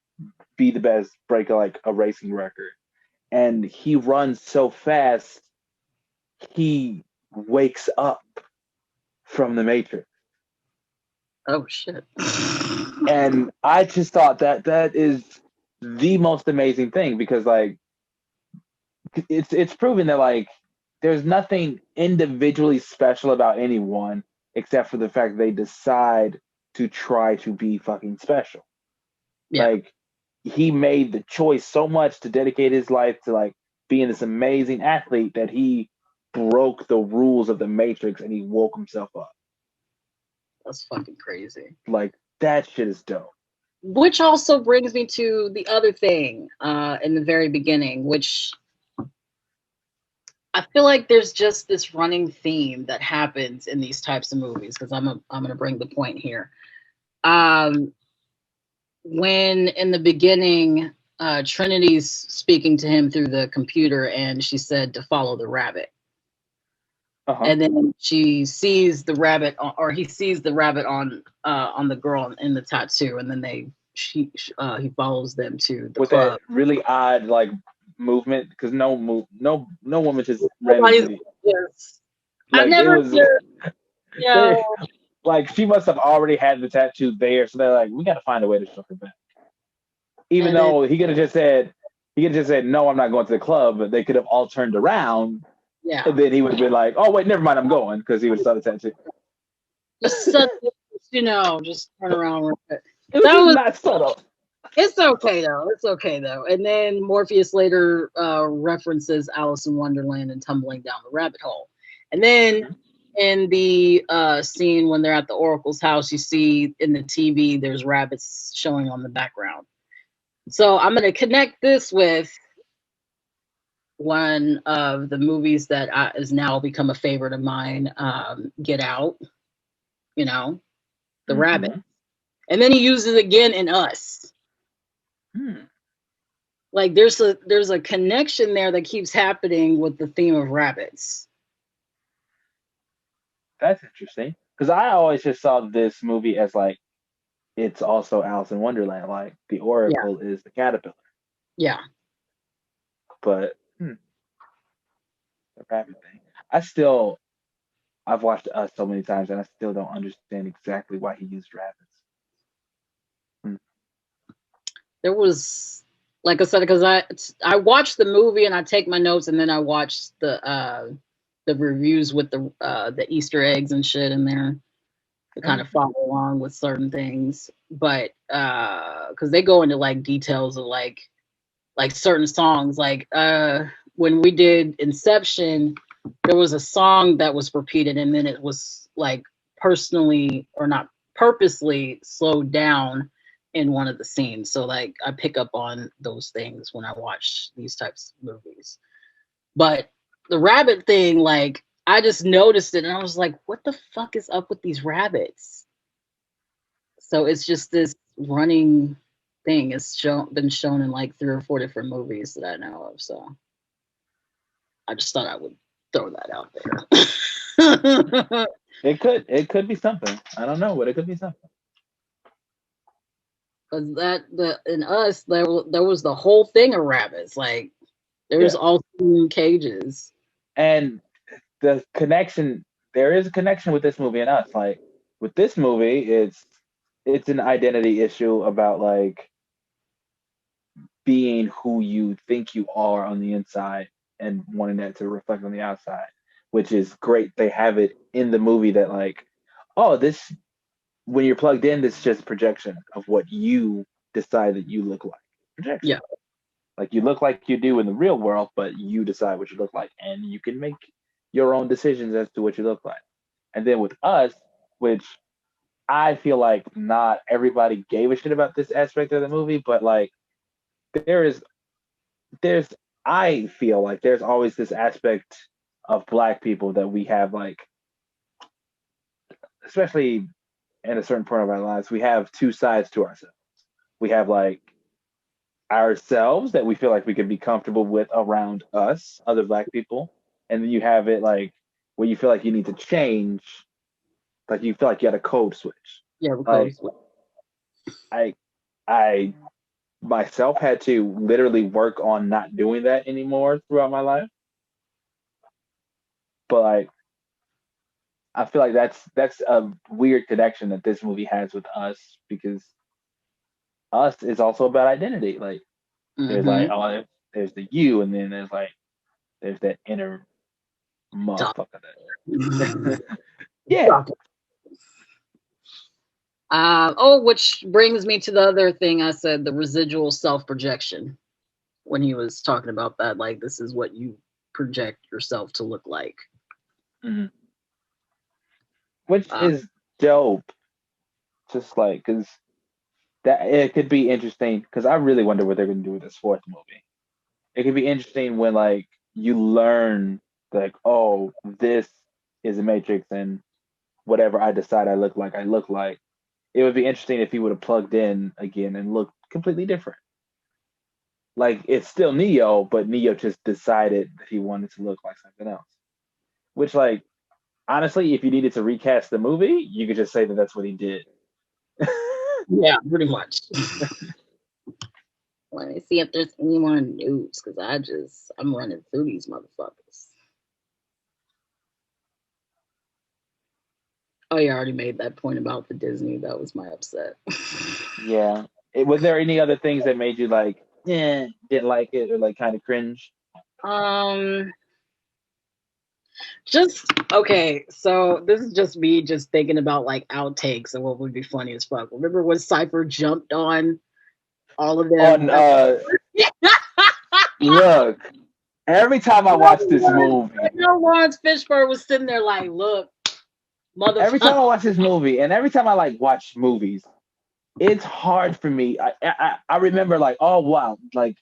be the best, break like a racing record, and he runs so fast, he wakes up from the Matrix. Oh shit. And I just thought that is the most amazing thing because like it's proven that like there's nothing individually special about anyone except for the fact they decide to try to be fucking special. Yeah. Like he made the choice so much to dedicate his life to like being this amazing athlete that he broke the rules of the Matrix and he woke himself up. That's fucking crazy. Like that shit is dope. Which also brings me to the other thing in the very beginning, which I feel like there's just this running theme that happens in these types of movies because I'm going to bring the point here. When in the beginning, Trinity's speaking to him through the computer and she said to follow the rabbit. Uh-huh. and then she sees the rabbit, or he sees the rabbit on the girl in the tattoo, and then he follows them to the With that club. really odd like movement, because no woman just Nobody's randomly just, I like it never was just, you they know, like she must have already had the tattoo there, so they're like, we got to find a way to show her back. Even and then though he could have just said no, I'm not going to the club, but they could have all turned around, yeah, and then he would have been like, oh wait, never mind, I'm going, because he would have saw the tattoo. just suddenly, just turn around with it. It was That just was not subtle. It's okay though. It's okay though. And then Morpheus later references Alice in Wonderland and tumbling down the rabbit hole. And then Mhm. in the scene when they're at the Oracle's house, you see in the TV there's rabbits showing on the background. So I'm gonna connect this with one of the movies that has now become a favorite of mine, Get Out. You know, the rabbit. Mhm. And then he uses it again in Us. Hmm. Like there's a connection there that keeps happening with the theme of rabbits. That's interesting, because I always just saw this movie as like it's also Alice in Wonderland, like the Yeah, Oracle is the caterpillar, yeah. but the rabbit thing. I still I've watched Us so many times, and I still don't understand exactly why he used rabbits. Hmm. There was, like I said, because I watched the movie and I take my notes, and then I watched the reviews with the Easter eggs and shit in there to kind of Okay. follow along with certain things. But because they go into like details of like certain songs, like when we did Inception, there was a song that was repeated, and then it was like personally or not purposely slowed down in one of the scenes. So like I pick up on those things when I watch these types of movies. But the rabbit thing, like I just noticed it and I was like, what the fuck is up with these rabbits? So it's just this running thing. Been shown in like 3 or 4 different movies that I know of. So I just thought I would throw that out there. It could be something. I don't know, but it could be something. Because the in Us there was the whole thing of rabbits. Like there's Yeah, all cages. and the connection there is a connection with this movie and Us. Like with this movie, it's an identity issue about like being who you think you are on the inside and wanting that to reflect on the outside, which is great. They have it in the movie that like, oh, this when you're plugged in, this is just projection of what you decide that you look like. Projection. Yeah, Like you look like you do in the real world, but you decide what you look like, and you can make your own decisions as to what you look like. And then with Us, which I feel like not everybody gave a shit about this aspect of the movie, but like there is there's I feel like there's always this aspect of black people that we have like, especially in a certain point of our lives, we have two sides to ourselves. We have like ourselves that we feel like we could be comfortable with around us, other black people, and then you have it like where you feel like you need to change, like you feel like you got a code switch. yeah, because Like I I myself had to literally work on not doing that anymore throughout my life. But like I feel like that's a weird connection that this movie has with Us, because Us is also about identity. Like there's like mm-hmm. there's the you, and then there's that inner motherfucker that yeah. Which brings me to the other thing I said, the residual self projection. When he was talking about that, like this is what you project yourself to look like. Mhm. Which Uh, is dope. Just like because that it could be interesting, because I really wonder what they're gonna do with this fourth movie. It could be interesting when like you learn like, oh, this is a Matrix, and whatever I decide I look like. It would be interesting if he would have plugged in again and looked completely different. Like it's still Neo, but Neo just decided that he wanted to look like something else. Which like honestly, if you needed to recast the movie, you could just say that that's what he did. Yeah, pretty much. Let me see if there's any more news because I'm running through these motherfuckers. Oh, you already made that point about the Disney. That was my upset. Yeah. Was there any other things that made you like, yeah, didn't like it or like kind of cringe? Just okay. So this is just me just thinking about like outtakes and what would be funny as fuck. Remember when Cypher jumped on all of them? On look, every time I watch this movie, Lawrence Fishburne was sitting there like, look, every time motherfucker. I watch this movie, and every time I like watch movies, it's hard for me. I remember like, oh wow, like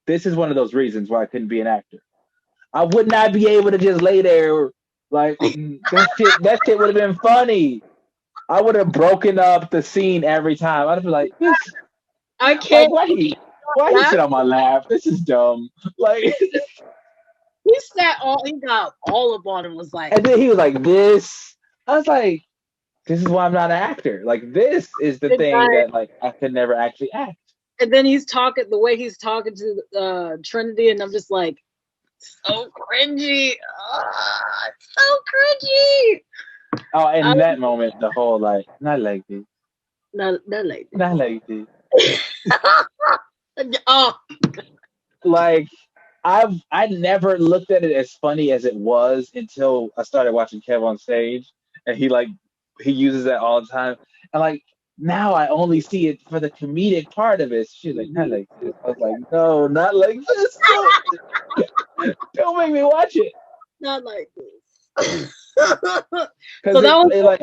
this is one of those reasons why I couldn't be an actor. I would not be able to just lay there like that shit would have been funny. I would have broken up the scene every time. I'd be like, this I like can't why he laugh. sit on my lap? This is dumb. Like He got all up on him was like, and then he was like this. I was like, this is why I'm not an actor. Like this is the thing that like I could never actually act. and then he's talking the way he's talking to Trinity, and I'm just like, so cringy. So cringy. Oh, in that moment, the whole like, not like this, Not like not like this. oh, Like I never looked at it as funny as it was until I started watching Kev on stage, and he uses that all the time, and like now I only see it for the comedic part of it. She's like, not like this. I was like, no, not like this. Don't make me watch it. not like this. So Because that was it like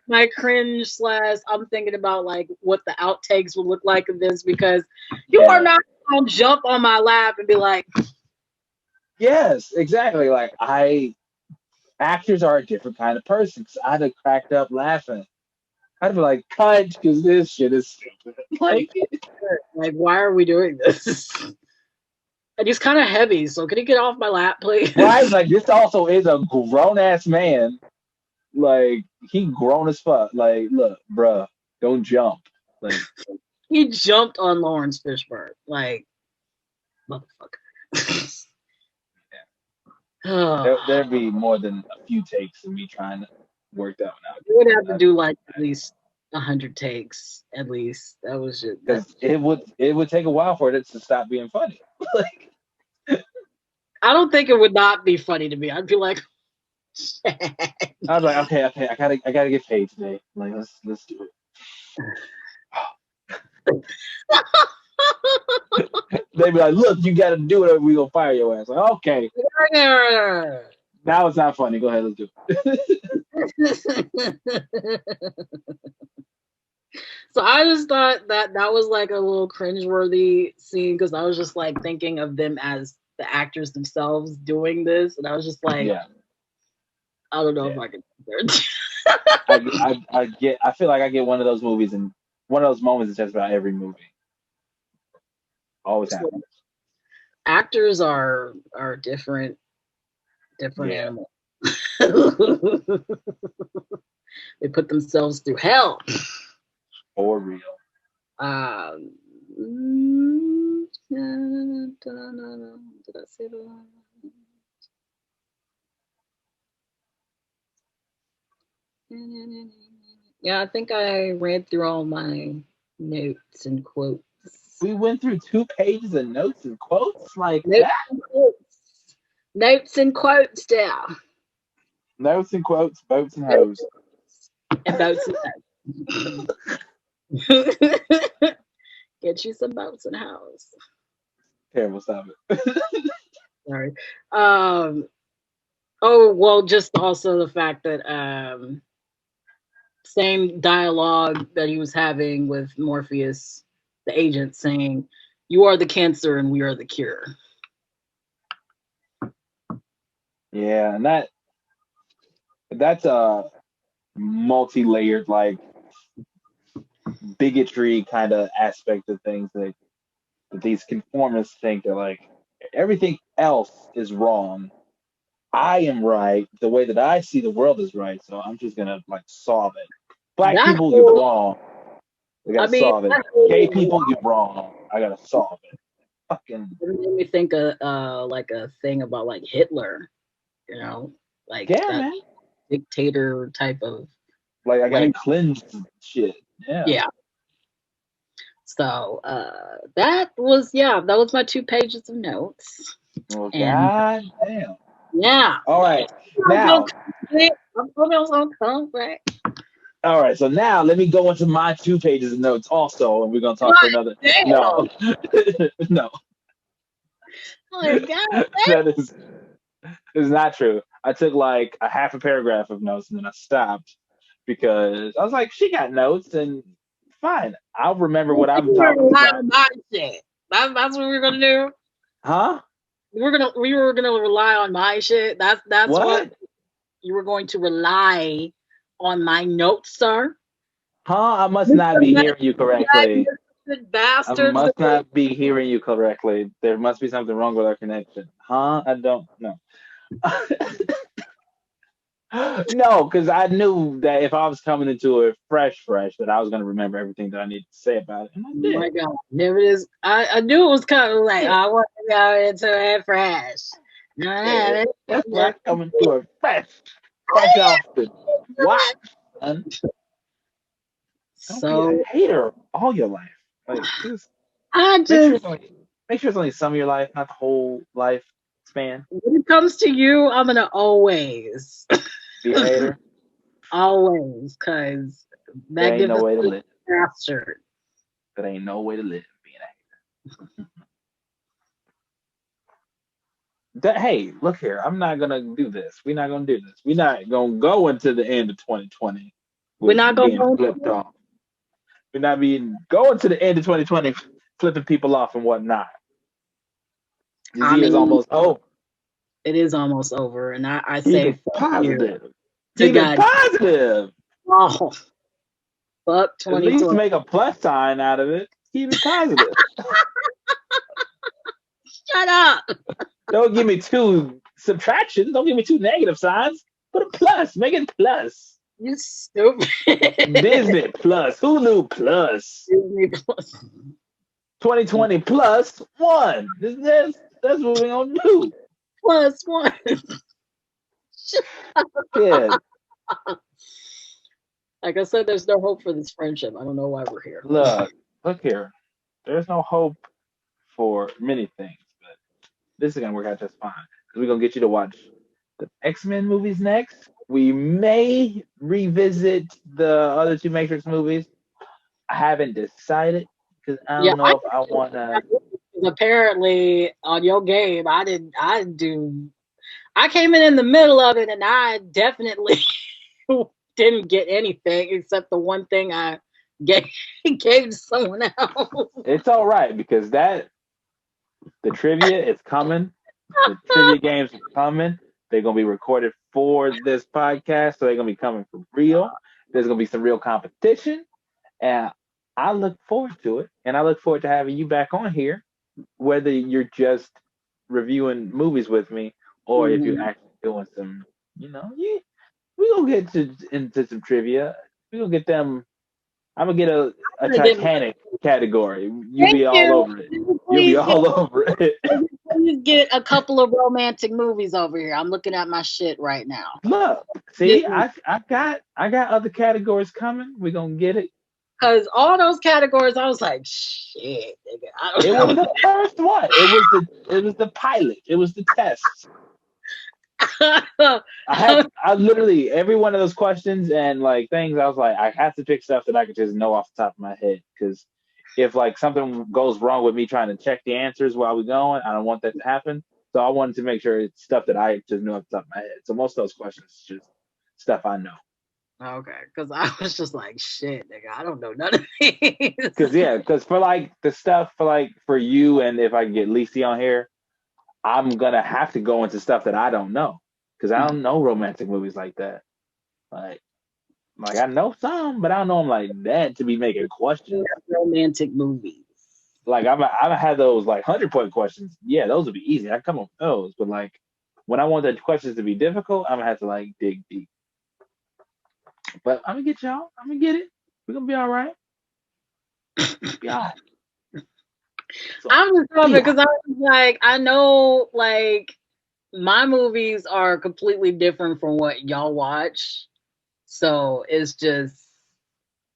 my cringe slash. I'm thinking about like what the outtakes would look like of this because you are not gonna jump on my lap and be like, yes, exactly. Like actors are a different kind of person. Cause I'd have cracked up laughing. I'd be like, cut, because this shit is stupid. like, why are we doing this? And he's kind of heavy, so can he get off my lap, please? right? Like this also is a grown ass man. Like he grown as fuck. Like, look, bruh, don't jump. Like He jumped on Lawrence Fishburne, like motherfucker. there'd be more than a few takes of me trying to work that one out. You would have to do like at least 100 takes, at least. That was just because it would take a while for it to stop being funny. Like I don't think it would not be funny to me. I'd be like, I was like, okay, I gotta get paid today. Like let's do it. They'd be like, look, you gotta do it or we gonna fire your ass. Like, okay. Now it's not funny. Go ahead, let's do it. So I just thought that was like a little cringeworthy scene because I was just like thinking of them as the actors themselves doing this, and I was just like, I don't know if I can. I feel like I get one of those movies and one of those moments is just about every movie. Always happens. Actors are different animals. They put themselves through hell. For real. Did I say that? Yeah, I think I read through all my notes and quotes. We went through 2 pages of notes and quotes like notes that. And quotes. Notes and quotes down. Notes and quotes, boats and hoes. And boats and hoes. Get you some boats and hoes. Terrible, stop it. Sorry. Oh well, just also the fact that same dialogue that he was having with Morpheus, the agent, saying, "You are the cancer and we are the cure." Yeah, and that's a multi-layered like bigotry kind of aspect of things that these conformists think that like everything else is wrong. I am right. The way that I see the world is right. So I'm just gonna like solve it. Black That people, you're whole, wrong. I I gotta mean, solve it. that Gay whole people, you're wrong. I gotta solve it. Fucking it made me think of like a thing about like Hitler, you know, like yeah, that man. dictator type of Like I gotta like cleanse shit. Yeah. yeah. So that was that was my 2 pages of notes. Well, And god damn. yeah. All right. I'm Now, so confident. all right. So now let me go into my 2 pages of notes also, and we're gonna talk for God another. damn. No, no, Oh God. that is not true. I took like a half a paragraph of notes and then I stopped because I was like, she got notes and fine. I'll remember what I'm We're talking rely about. on my shit. That's what we're gonna do. Huh? We were gonna rely on my shit. That's what What? you were going to rely on my notes, sir. Huh? I must Mr. not be hearing you correctly. Magnificent I bastards. must not be hearing you correctly. There must be something wrong with our connection. Huh? I don't know. No, because I knew that if I was coming into it fresh, that I was going to remember everything that I needed to say about it. And I Oh did. my God. There it is. I knew it was coming like Yeah. I want to go into it fresh. That's right. Coming to it fresh off the watch. Son. Don't be a So hater all your life. Like, just I make sure just it's only some of your life, not the whole life span. when it comes to you, I'm gonna always Be a hater. always cause That ain't no magnificent way to live. bastard. That ain't no way to live. Being a hater. Hey, look here. I'm not gonna do this. We're not gonna do this. We're not gonna go into the end of 2020 We're with not gonna being go flipped off. We're not being going to the end of 2020 flipping people off and whatnot. This I year's mean, almost over. it is almost over, and I Keep say it fuck you positive. to Keep it God. positive. Oh, fuck At least 2020. make a plus sign out of it. Keep it positive. Shut up. Don't give me two subtractions. Don't give me two negative signs. Put a plus. Make it plus. You stupid. Disney plus. Hulu plus. Disney Plus. 2020 plus one. That's what we're gonna do. Plus one. Yeah. Like I said, there's no hope for this friendship. I don't know why we're here. Look here. There's no hope for many things, but this is gonna work out just fine. Because we're gonna get you to watch the X-Men movies next. We may revisit the other two Matrix movies. I haven't decided because I Yeah, don't know if I wanna. apparently on your game, I didn't do. I came in the middle of it, and I definitely didn't get anything except the one thing I gave gave to someone else. It's all right because the trivia is coming. The trivia games are coming. They're gonna be recorded for this podcast, so they're gonna be coming for real. There's gonna be some real competition, and I look forward to it. And I look forward to having you back on here, whether you're just reviewing movies with me or if you're Mhm. actually doing some, we gonna get into some trivia. We gonna get them. I'm gonna get a Titanic category. You'll Thank be all you. over it. You'll be Please get all over it. please get a couple of romantic movies over here. I'm looking at my shit right now. Look, see, I got other categories coming. We're gonna get it. Because all those categories, I was like, shit, nigga. I It was don't the first one. It was the pilot. It was the test. know. I literally every one of those questions and like things I was like I have to pick stuff that I could just know off the top of my head because if like something goes wrong with me trying to check the answers while we're going, I don't want that to happen. So I wanted to make sure it's stuff that I just knew off the top of my head. So most of those questions is just stuff I know. Okay, because I was just like, shit, nigga, I don't know none of these. Because for like the stuff for you and if I can get Lisi on here, I'm gonna have to go into stuff that I don't know because I don't know romantic movies like that. Like I know some, but I don't know them like that to be making questions. Romantic movies. Like I've had those like 100-point questions. Yeah, those would be easy. I come up with those, but like when I want the questions to be difficult, I'm gonna have to like dig deep. But I'm gonna get y'all. I'm gonna get it. We're gonna be all right. Be all right. So, I'm just laughing yeah. because I was like, I know like my movies are completely different from what y'all watch. So it's just,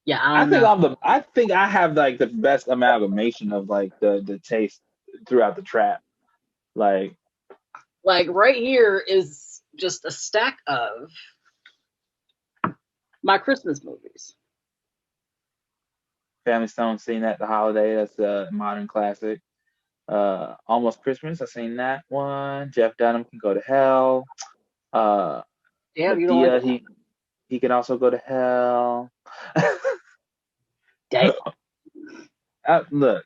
yeah, I I don't think know. I think I have like the best amalgamation of like the taste throughout the trap. Like Like right here is just a stack of my Christmas movies. Family Stone, seen that the holiday. That's a modern classic. Almost Christmas. I seen that one. Jeff Dunham can go to hell. Uh, Damn, you don't like Medea, that? he can also go to hell. Damn. Look,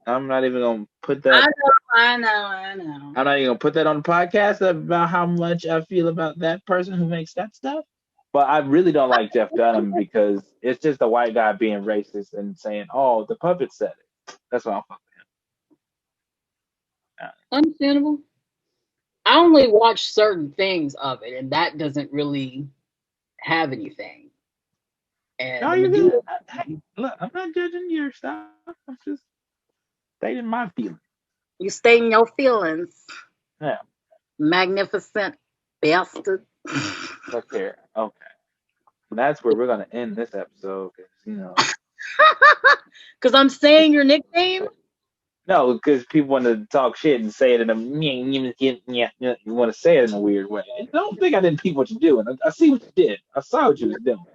I'm not even gonna put I that. know, I know, I know. I'm not even gonna put that on the podcast about how much I feel about that person who makes that stuff. But I really don't like Jeff Dunham because it's just a white guy being racist and saying, "Oh, the puppet said it." That's why I'm fucking him. Understandable. I only watch certain things of it, and that doesn't really have anything. And No, the you're Medea, good. Hey, look, I'm not judging your stuff. I'm just stating my feelings. you stay in your feelings, Yeah, magnificent bastard. look here. Okay, that's where we're gonna end this episode because Because I'm saying your nickname. no, because people want to talk shit and say it in a you want to say it in a weird way. I don't think I didn't peep what you're doing. I see what you did. I saw what you was doing.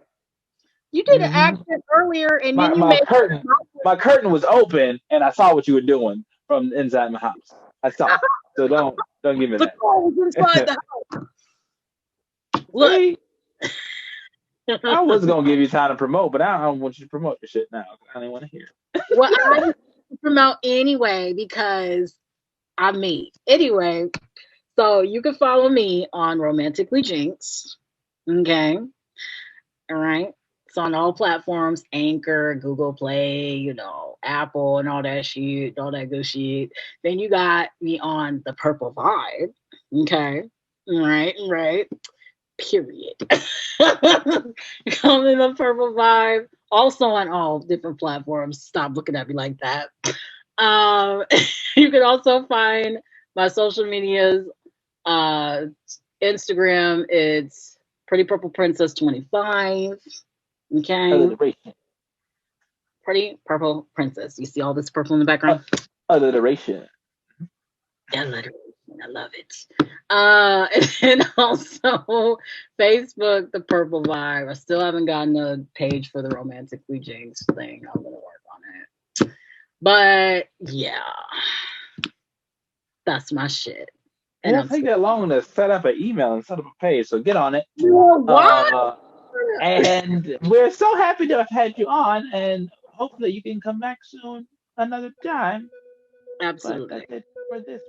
You did an hmm accent earlier, and My then you my made. curtain my curtain was open, and I saw what you were doing from inside my house. I saw it. So don't give me The car was inside that. the house. Look. See, I was gonna give you time to promote, but I don't want you to promote your shit now. I don't want to hear it. Well, I just promote anyway because I'm me. Anyway, so you can follow me on Romantically Jinx. Okay. All right. It's on all platforms, Anchor, Google Play, Apple and all that shit, all that good shit. Then you got me on the Purple Vibe. Okay. Right, right. Period. Come in the Purple Vibe. Also on all different platforms. Stop looking at me like that. Um, you can also find my social medias. Uh, Instagram, it's Pretty Purple Princess 25. Okay. Alliteration. Pretty Purple Princess. You see all this purple in the background? Alliteration. Alliteration. I love it. And also Facebook, The Purple Vibe. I still haven't gotten a page for the Romantically Jinx thing. I'm gonna work on it. But yeah, that's my shit. It And won't I'm take that long to set up an email and set up a page, so get on it. what? And we're so happy to have had you on, and hopefully you can come back soon another time. But Absolutely. that's it for this